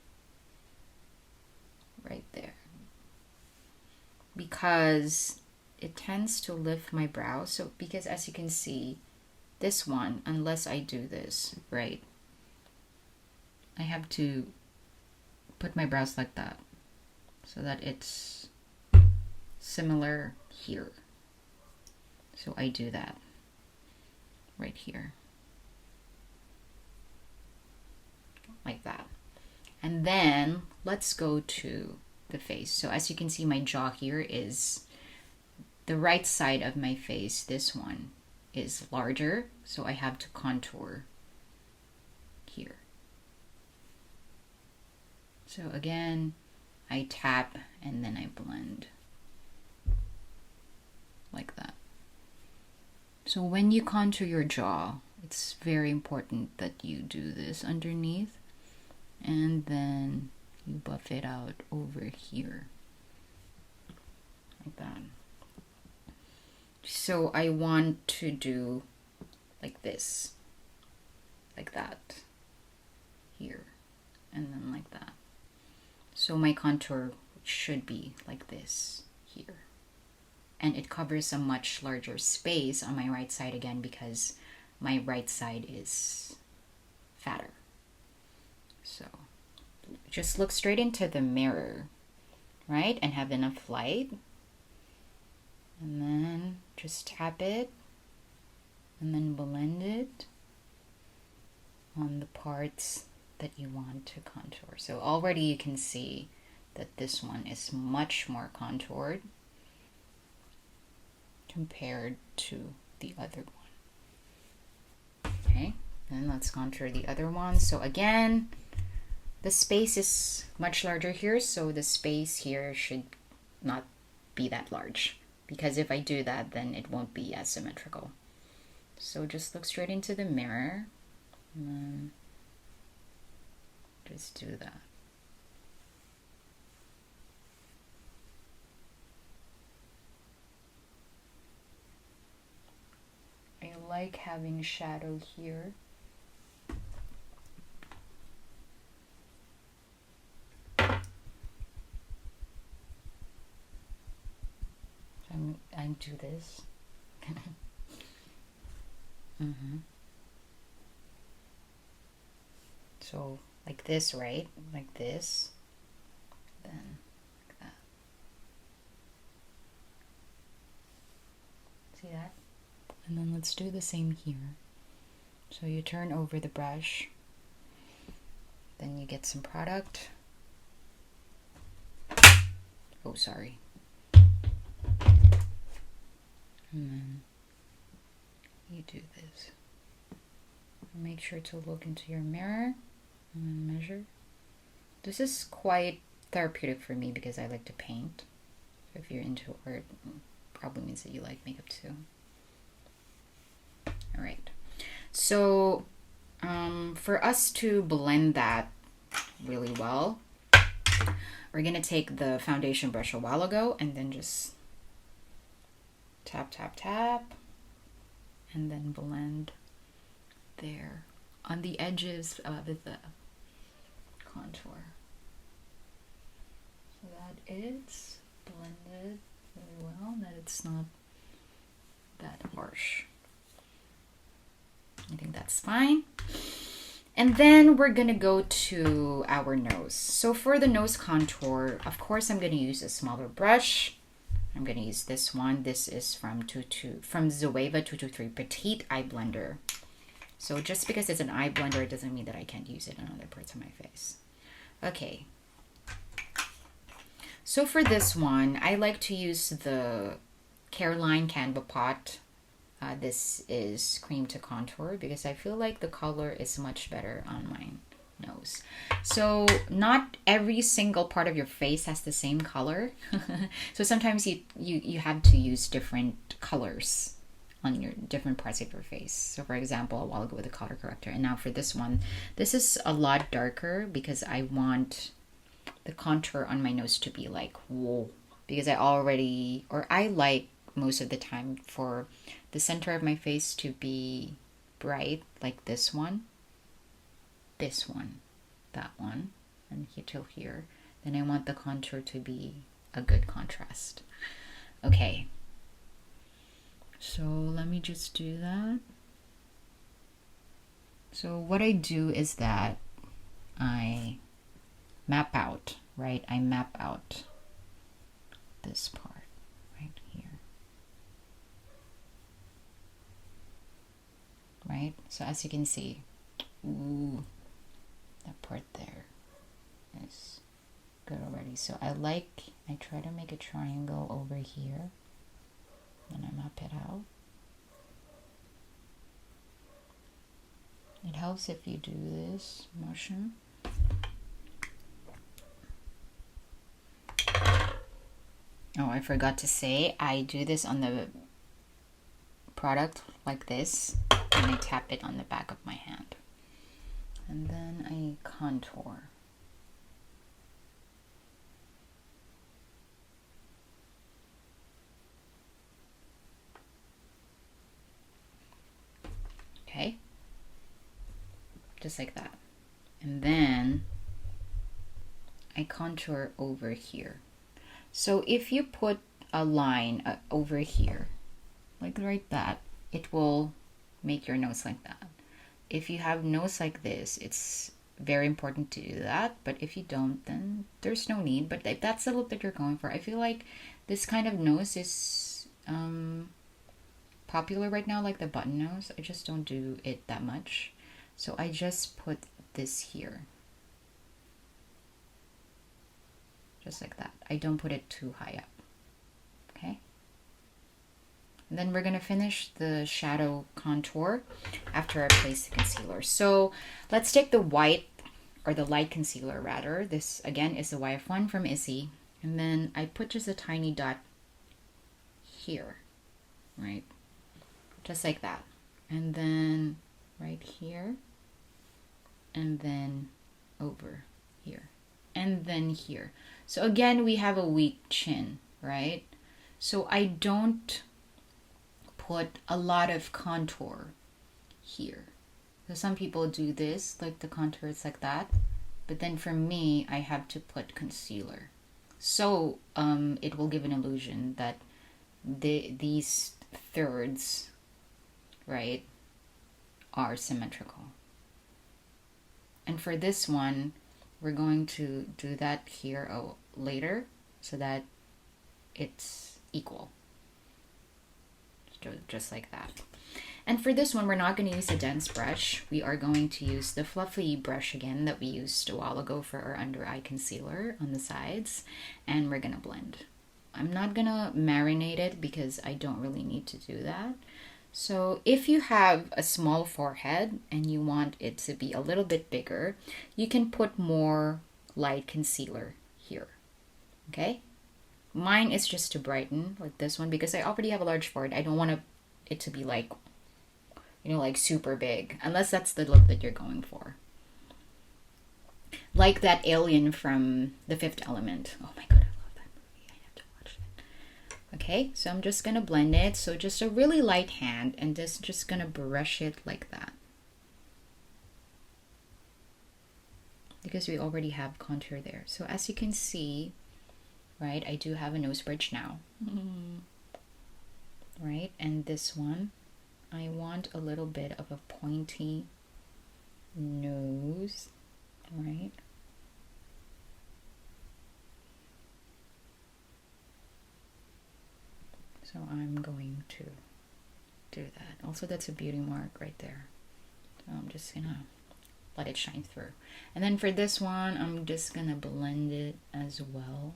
A: Right there. Because it tends to lift my brow. So, because as you can see, this one, unless I do this, right? I have to put my brows like that. So that it's similar here. So I do that right here. Like that. And then let's go to the face. So as you can see, my jaw here is the right side of my face. This one is larger. So I have to contour here. So again, I tap and then I blend like that. So when you contour your jaw, it's very important that you do this underneath and then you buff it out over here like that. So I want to do like this, like that here, and then like that. So my contour should be like this here. And it covers a much larger space on my right side again because my right side is fatter. So just look straight into the mirror, right? And have enough light. And then just tap it and then blend it on the parts that you want to contour. So already you can see that this one is much more contoured compared to the other one. Okay, then let's contour the other one. So again, the space is much larger here, so the space here should not be that large, because if I do that, then it won't be as symmetrical. So just look straight into the mirror and then just do that. I like having shadow here. I do this. So like this, right? Like this. Then like that. See that? And then let's do the same here. So you turn over the brush. Then you get some product. Oh, sorry. And then you do this. Make sure to look into your mirror and then measure. This is quite therapeutic for me because I like to paint. So if you're into art, it probably means that you like makeup too. All right. So for us to blend that really well, we're gonna take the foundation brush a while ago and then just tap, tap, tap, and then blend there on the edges of the contour, so that it's blended really well, that it's not that harsh. I think that's fine. And then we're gonna go to our nose. So for the nose contour, of course, I'm gonna use a smaller brush. I'm gonna use this one. This is from Zoeva 223 Petite Eye Blender. So just because it's an eye blender, it doesn't mean that I can't use it on other parts of my face. Okay. So for this one, I like to use the Caroline Canva Pot. This is Cream to Contour because I feel like the color is much better on my nose. So not every single part of your face has the same color. So sometimes you have to use different colors on your different parts of your face. So for example, a while ago with the color corrector, and now for this one, this is a lot darker because I want the contour on my nose to be like, whoa, because I like most of the time for the center of my face to be bright, like this one, that one, and here till here. Then I want the contour to be a good contrast. Okay. So let me just do that. So what I do is that I map out, right? I map out this part right here. Right? So as you can see, ooh, that part there is good already. So I try to make a triangle over here. And I map it out. It helps if you do this motion. Oh, I forgot to say, I do this on the product like this, and I tap it on the back of my hand. And then I contour. Okay, just like that. And then I contour over here. So if you put a line over here, like right that, it will make your nose like that. If you have nose like this, it's very important to do that. But if you don't, then there's no need. But if that's the look that you're going for, I feel like this kind of nose is popular right now, like the button nose. I just don't do it that much, so I just put this here, just like that. I don't put it too high up. Okay, and then we're gonna finish the shadow contour after I place the concealer. So let's take the white, or the light concealer rather. This again is the YF1 from Issy, and then I put just a tiny dot here, right? Just like that. And then right here. And then over here. And then here. So again, we have a weak chin, right? So I don't put a lot of contour here. So some people do this, like the contour is like that. But then for me, I have to put concealer. So it will give an illusion that these thirds, right, are symmetrical. And for this one, we're going to do that here later so that it's equal. Just like that. And for this one, we're not going to use a dense brush. We are going to use the fluffy brush again that we used a while ago for our under eye concealer on the sides. And we're going to blend. I'm not going to marinate it because I don't really need to do that. So if you have a small forehead and you want it to be a little bit bigger, you can put more light concealer here. Okay? Mine is just to brighten, like this one, because I already have a large forehead. I don't want it to be like, you know, like super big, unless that's the look that you're going for. Like that alien from The Fifth Element. Oh my god, I love that movie. I have to watch it. Okay, so I'm just gonna blend it. So just a really light hand, and just gonna brush it like that. Because we already have contour there. So as you can see, right, I do have a nose bridge now. Right, and this one, I want a little bit of a pointy nose, right? So I'm going to do that. Also, that's a beauty mark right there. So I'm just gonna let it shine through. And then for this one, I'm just gonna blend it as well.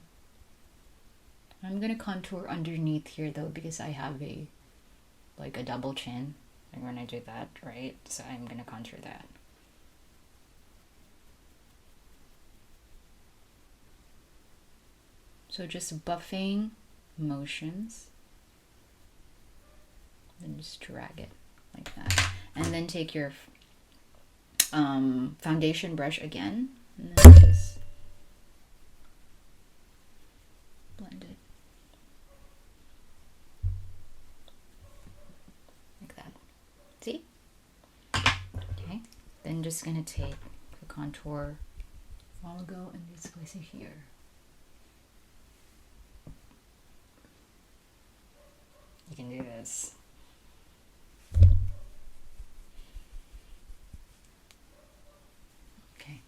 A: I'm gonna contour underneath here though, because I have a double chin. I'm gonna do that, right? So I'm gonna contour that. So just buffing motions. Then just drag it like that. And then take your foundation brush again. And then just blend it. See? Okay, then just gonna take the contour. I'll go and just place it here. You can do this. Okay.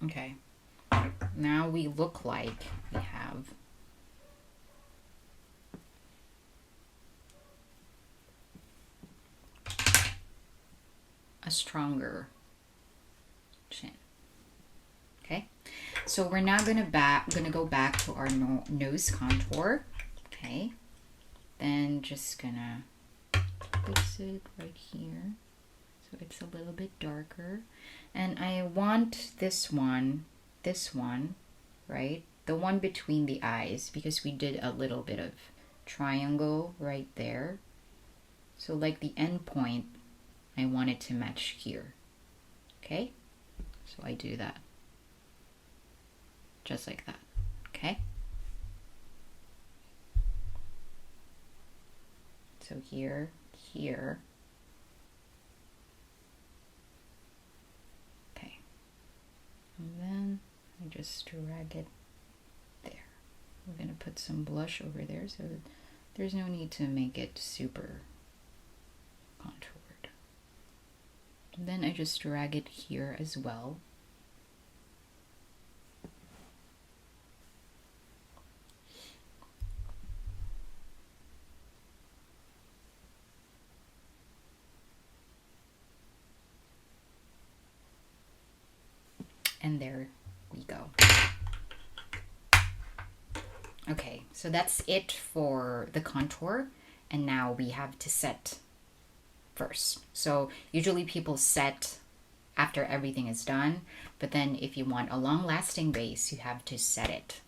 A: Okay. Now we look like we have a stronger chin. Okay, so we're now gonna go back to our nose contour. Okay, then just gonna place it right here so it's a little bit darker, and I want this one, right? The one between the eyes, because we did a little bit of triangle right there. So like the end point, I want it to match here. Okay? So I do that. Just like that. Okay? So here. Okay. And then I just drag it there. We're going to put some blush over there, so there's no need to make it super contoured. And then I just drag it here as well. And there we go. Okay, so that's it for the contour, and now we have to set first. So usually people set after everything is done, but then if you want a long-lasting base, you have to set it.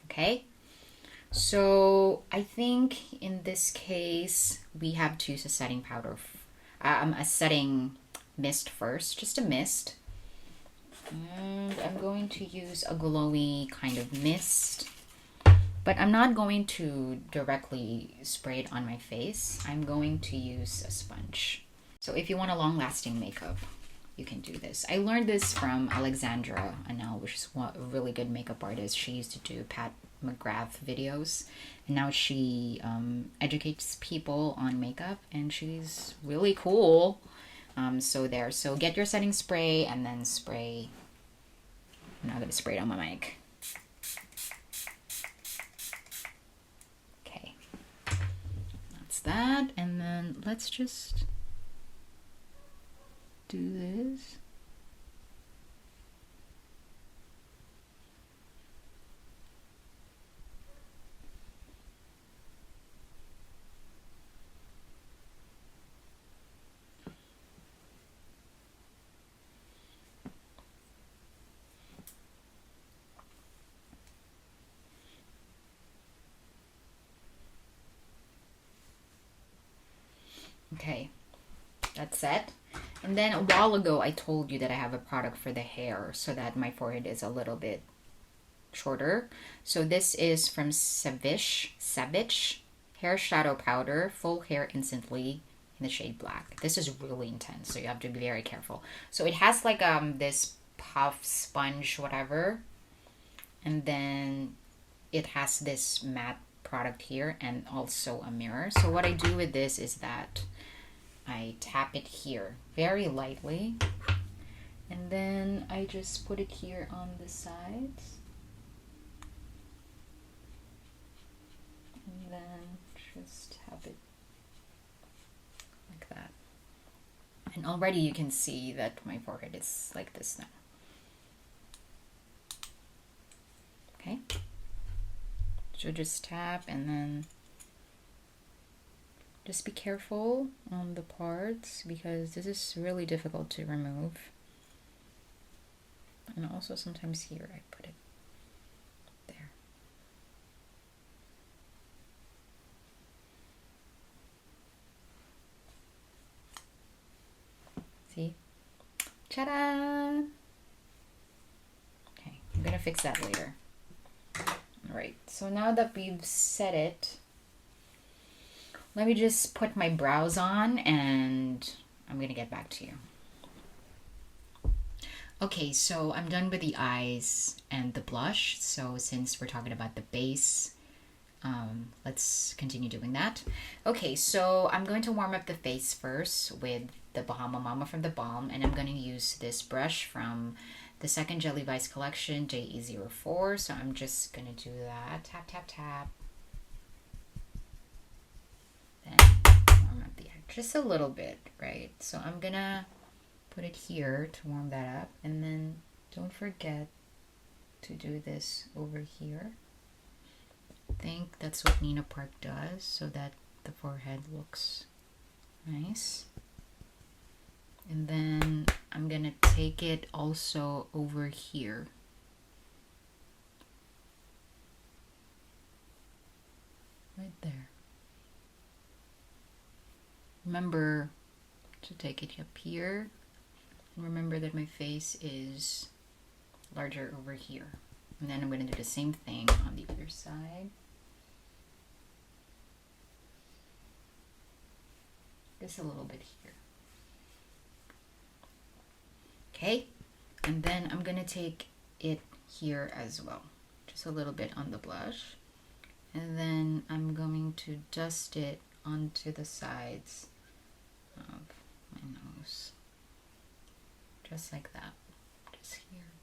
A: Okay, so I think in this case we have to use a setting powder, a setting mist first, just a mist. And I'm going to use a glowy kind of mist, but I'm not going to directly spray it on my face. I'm going to use a sponge. So if you want a long-lasting makeup, you can do this. I learned this from Alexandra Anel, which is a really good makeup artist. She used to do Pat McGrath videos, and now she educates people on makeup, and she's really cool. So get your setting spray and then spray. I'm not gonna spray it on my mic. Okay, that's that, and then let's just do this. Okay, that's it. And then a while ago, I told you that I have a product for the hair so that my forehead is a little bit shorter. So this is from Savage Hair Shadow Powder, Full Hair Instantly in the shade black. This is really intense, so you have to be very careful. So it has like this puff sponge, whatever. And then it has this matte product here and also a mirror. So what I do with this is that I tap it here very lightly, and then I just put it here on the sides, and then just tap it like that. And already you can see that my forehead is like this now. Okay, so just tap, and then just be careful on the parts because this is really difficult to remove. And also sometimes here I put it there. See? Ta-da! Okay, I'm gonna fix that later. Alright, so now that we've set it, let me just put my brows on and I'm going to get back to you. Okay, so I'm done with the eyes and the blush. So since we're talking about the base, let's continue doing that. Okay, so I'm going to warm up the face first with the Bahama Mama from the Balm, and I'm going to use this brush from the second Jelly Vice collection, JE04. So I'm just going to do that. Tap, tap, tap. Warm up the edge just a little bit, right? So I'm gonna put it here to warm that up, and then don't forget to do this over here. I think that's what Nina Park does, so that the forehead looks nice. And then I'm gonna take it also over here. Right there. Remember to take it up here, and remember that my face is larger over here. And then I'm going to do the same thing on the other side. Just a little bit here. Okay, and then I'm going to take it here as well. Just a little bit on the blush. And then I'm going to dust it onto the sides of my nose, just like that, just here,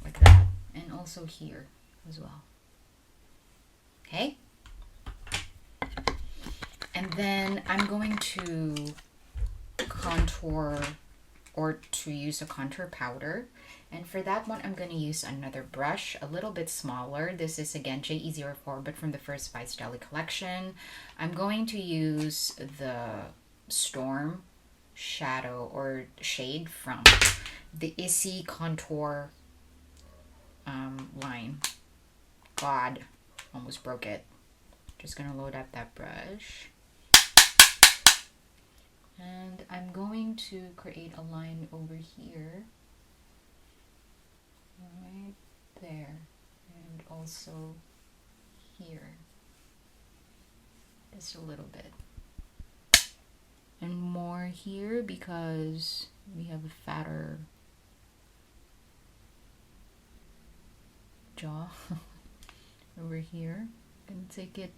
A: like that, and also here as well. Okay, and then I'm going to contour, or to use a contour powder. And for that one, I'm going to use another brush, a little bit smaller. This is again JE04, but from the first Vice Jelly collection. I'm going to use the Storm shadow or shade from the Issy contour line. God, almost broke it. Just going to load up that brush. And I'm going to create a line over here. Right there, and also here, just a little bit, and more here because we have a fatter jaw. Over here, I'm gonna take it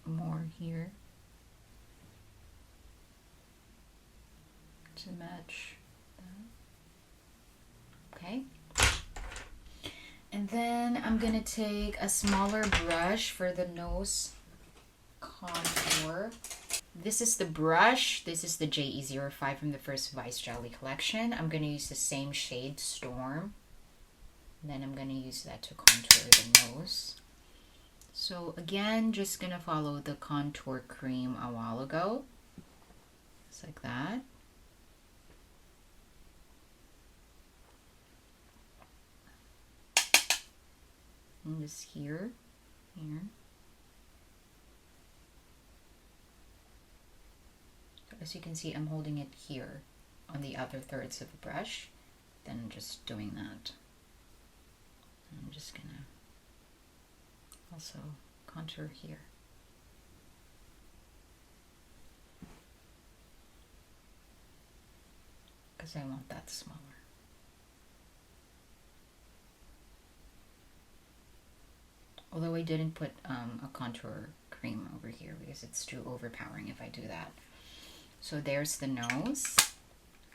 A: more here to match that. Okay. And then I'm gonna take a smaller brush for the nose contour. This is the brush. This is the JE05 from the first Vice Jelly collection. I'm gonna use the same shade, Storm. And then I'm gonna use that to contour the nose. So again, just gonna follow the contour cream a while ago. Just like that. And just here. As you can see, I'm holding it here on the other thirds of the brush. Then I'm just doing that. I'm just gonna also contour here. Because I want that smaller. Although I didn't put a contour cream over here because it's too overpowering if I do that. So there's the nose.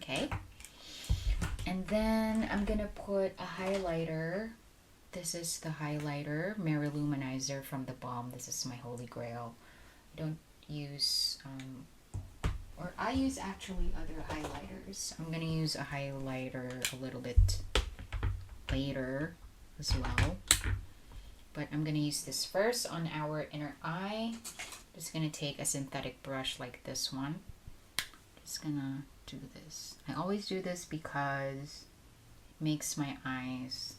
A: Okay. And then I'm gonna put a highlighter. This is the highlighter, Mirror Luminizer from the Balm. This is my holy grail. I don't use, or I use actually other highlighters. I'm gonna use a highlighter a little bit later as well. But I'm gonna use this first on our inner eye. Just gonna take a synthetic brush like this one. Just gonna do this. I always do this because it makes my eyes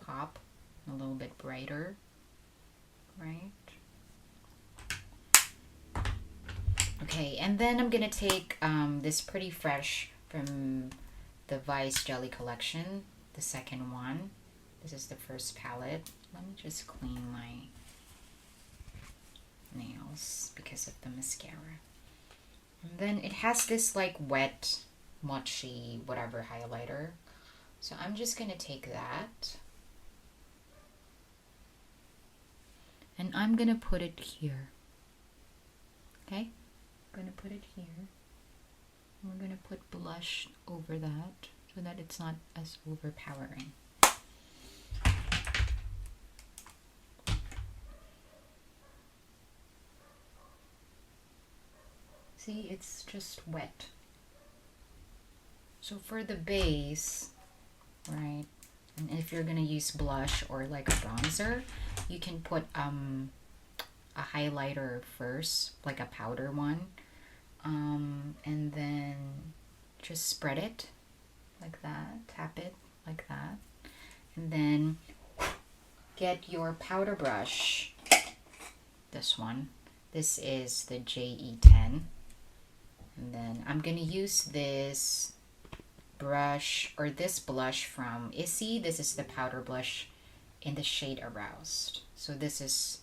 A: pop a little bit brighter, right? Okay, and then I'm gonna take this Pretty Fresh from the Vice Jelly collection, the second one. This is the first palette. Let me just clean my nails because of the mascara. And then it has this like wet, mochi, whatever highlighter. So I'm just gonna take that. And I'm gonna put it here. Okay? I'm gonna put it here. And we're gonna put blush over that so that it's not as overpowering. See, it's just wet. So for the base, right, and if you're gonna use blush or like a bronzer, you can put a highlighter first, like a powder one, and then just spread it like that, tap it like that, and then get your powder brush, this one. This is the JE10. And then I'm gonna use this brush or this blush from Issy. This is the powder blush in the shade Aroused. So this is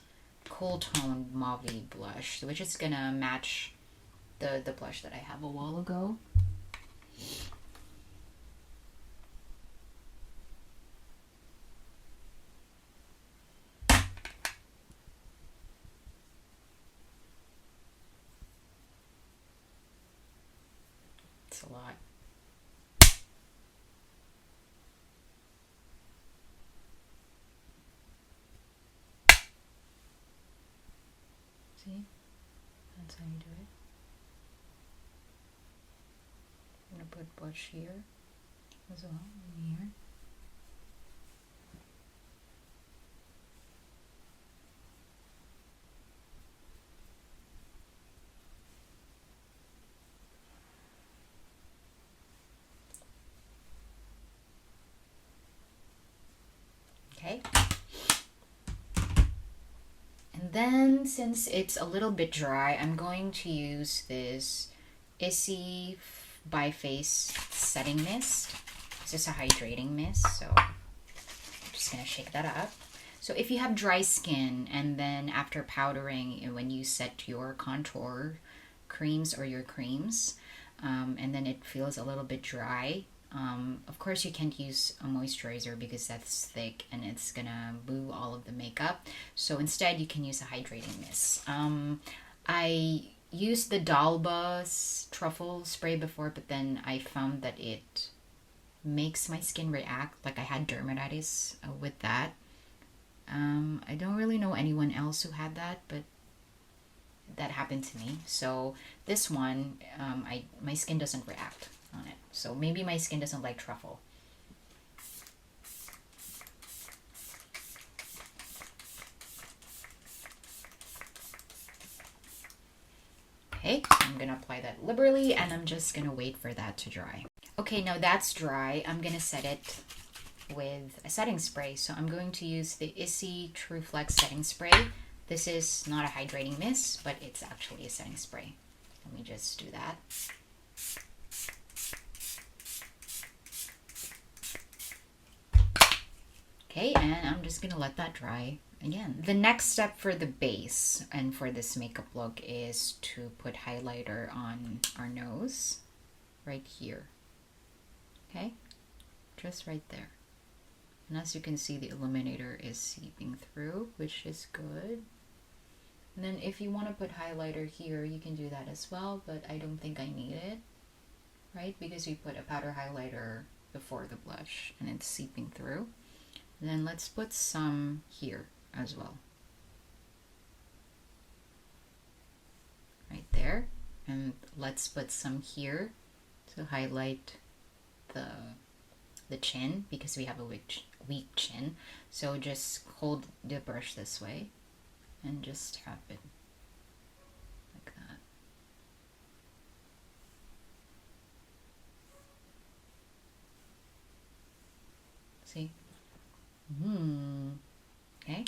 A: cool toned mauve blush, which is gonna match the blush that I have a while ago. A lot. See? That's how you do it. I'm gonna put blush here as well, in here. Okay. And then since it's a little bit dry, I'm going to use this Issy by Face setting mist. This is a hydrating mist, so I'm just gonna shake that up. So if you have dry skin and then after powdering, when you set your contour creams or your creams, and then it feels a little bit dry. Of course, you can't use a moisturizer because that's thick and it's gonna boo all of the makeup. So instead, you can use a hydrating mist. I used the Dalba's truffle spray before, but then I found that it makes my skin react. Like I had dermatitis with that. I don't really know anyone else who had that, but that happened to me. So this one, my skin doesn't react on it. So maybe my skin doesn't like truffle. Okay, I'm gonna apply that liberally and I'm just gonna wait for that to dry. Okay, now that's dry. I'm gonna set it with a setting spray. So I'm going to use the Issy True Flex setting spray. This is not a hydrating mist, but it's actually a setting spray. Let me just do that. Okay, and I'm just gonna let that dry again. The next step for the base and for this makeup look is to put highlighter on our nose, right here. Okay, just right there. And as you can see, the Illuminator is seeping through, which is good. And then if you want to put highlighter here, you can do that as well, but I don't think I need it, right? Because we put a powder highlighter before the blush and it's seeping through. And then let's put some here as well. Right there. And let's put some here to highlight the chin, because we have a weak chin. So just hold the brush this way and just tap it like that. See? Okay.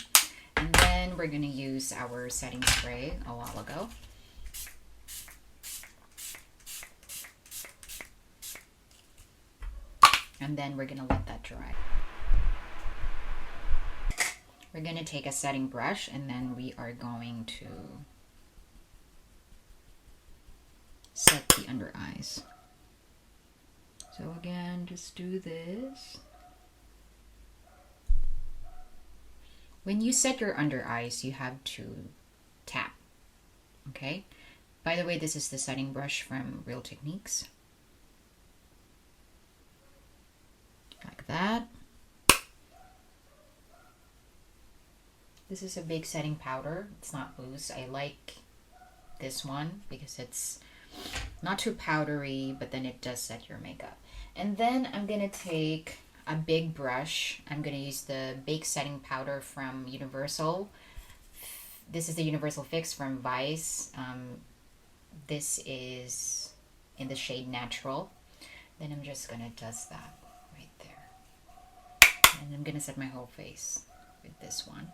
A: And then we're gonna use our setting spray a while ago. And then we're gonna let that dry. We're gonna take a setting brush and then we are going to set the under eyes. So again, just do this. When you set your under eyes, you have to tap, okay? By the way, this is the setting brush from Real Techniques. Like that. This is a big setting powder. It's not loose. I like this one because it's not too powdery, but then it does set your makeup. And then I'm gonna take a big brush. I'm gonna use the Bake Setting Powder from Universal. This is the Universal Fix from Vice. This is in the shade Natural. Then I'm just gonna dust that right there. And I'm gonna set my whole face with this one.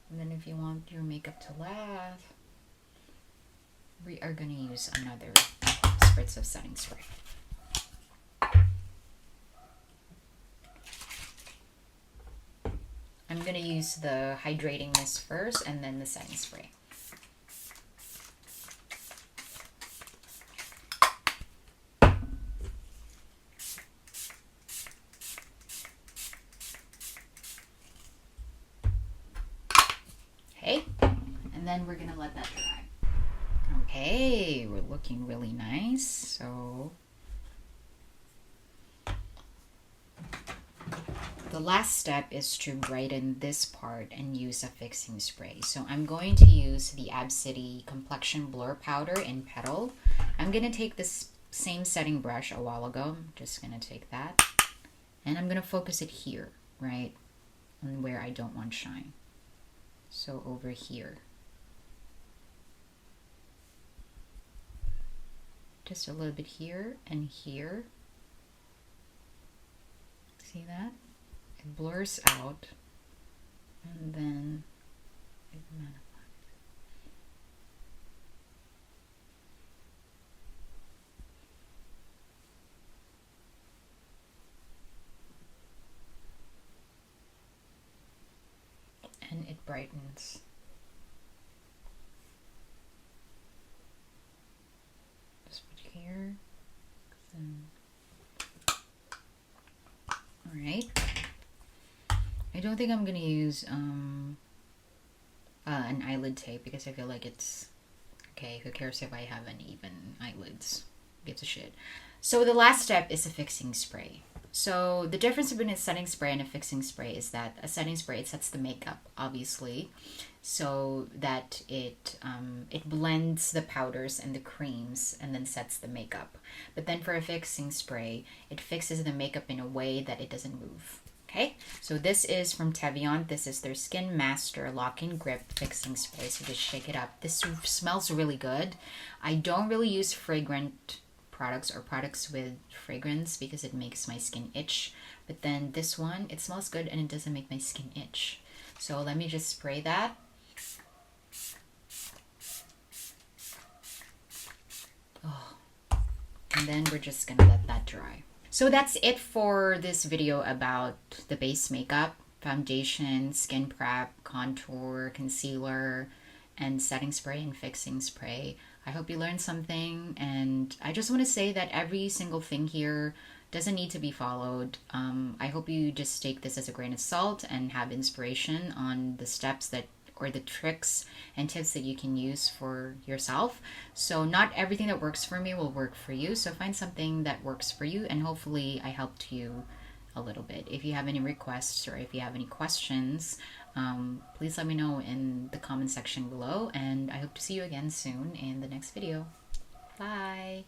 A: And then if you want your makeup to last, we are gonna use another spritz of setting spray. I'm gonna use the hydrating mist first and then the setting spray. Okay, and then we're gonna let that dry. Okay, we're looking really nice. So the last step is to brighten this part and use a fixing spray. So I'm going to use the City Complexion Blur Powder in Petal. I'm going to take this same setting brush a while ago. I'm just going to take that. And I'm going to focus it here, right? On where I don't want shine. So over here. Just a little bit here and here. See that? It blurs out and then it magnifies. And it brightens. Just put here. Alright. I don't think I'm gonna use an eyelid tape because I feel like it's okay. Who cares if I have uneven eyelids? Gives a shit. So the last step is a fixing spray. So the difference between a setting spray and a fixing spray is that a setting spray, it sets the makeup, obviously, so that it blends the powders and the creams and then sets the makeup. But then for a fixing spray, it fixes the makeup in a way that it doesn't move. Okay, so this is from Teviant. This is their Skin Master Lock-in Grip Fixing Spray. So just shake it up. This smells really good. I don't really use fragrant products or products with fragrance because it makes my skin itch. But then this one, it smells good and it doesn't make my skin itch. So let me just spray that. Oh. And then we're just gonna let that dry. So that's it for this video about the base makeup, foundation, skin prep, contour, concealer, and setting spray and fixing spray. I hope you learned something, and I just want to say that every single thing here doesn't need to be followed. I hope you just take this as a grain of salt and have inspiration on the steps that or the tricks and tips that you can use for yourself. So not everything that works for me will work for you. So find something that works for you, and hopefully I helped you a little bit. If you have any requests or if you have any questions, please let me know in the comment section below, and I hope to see you again soon in the next video. Bye!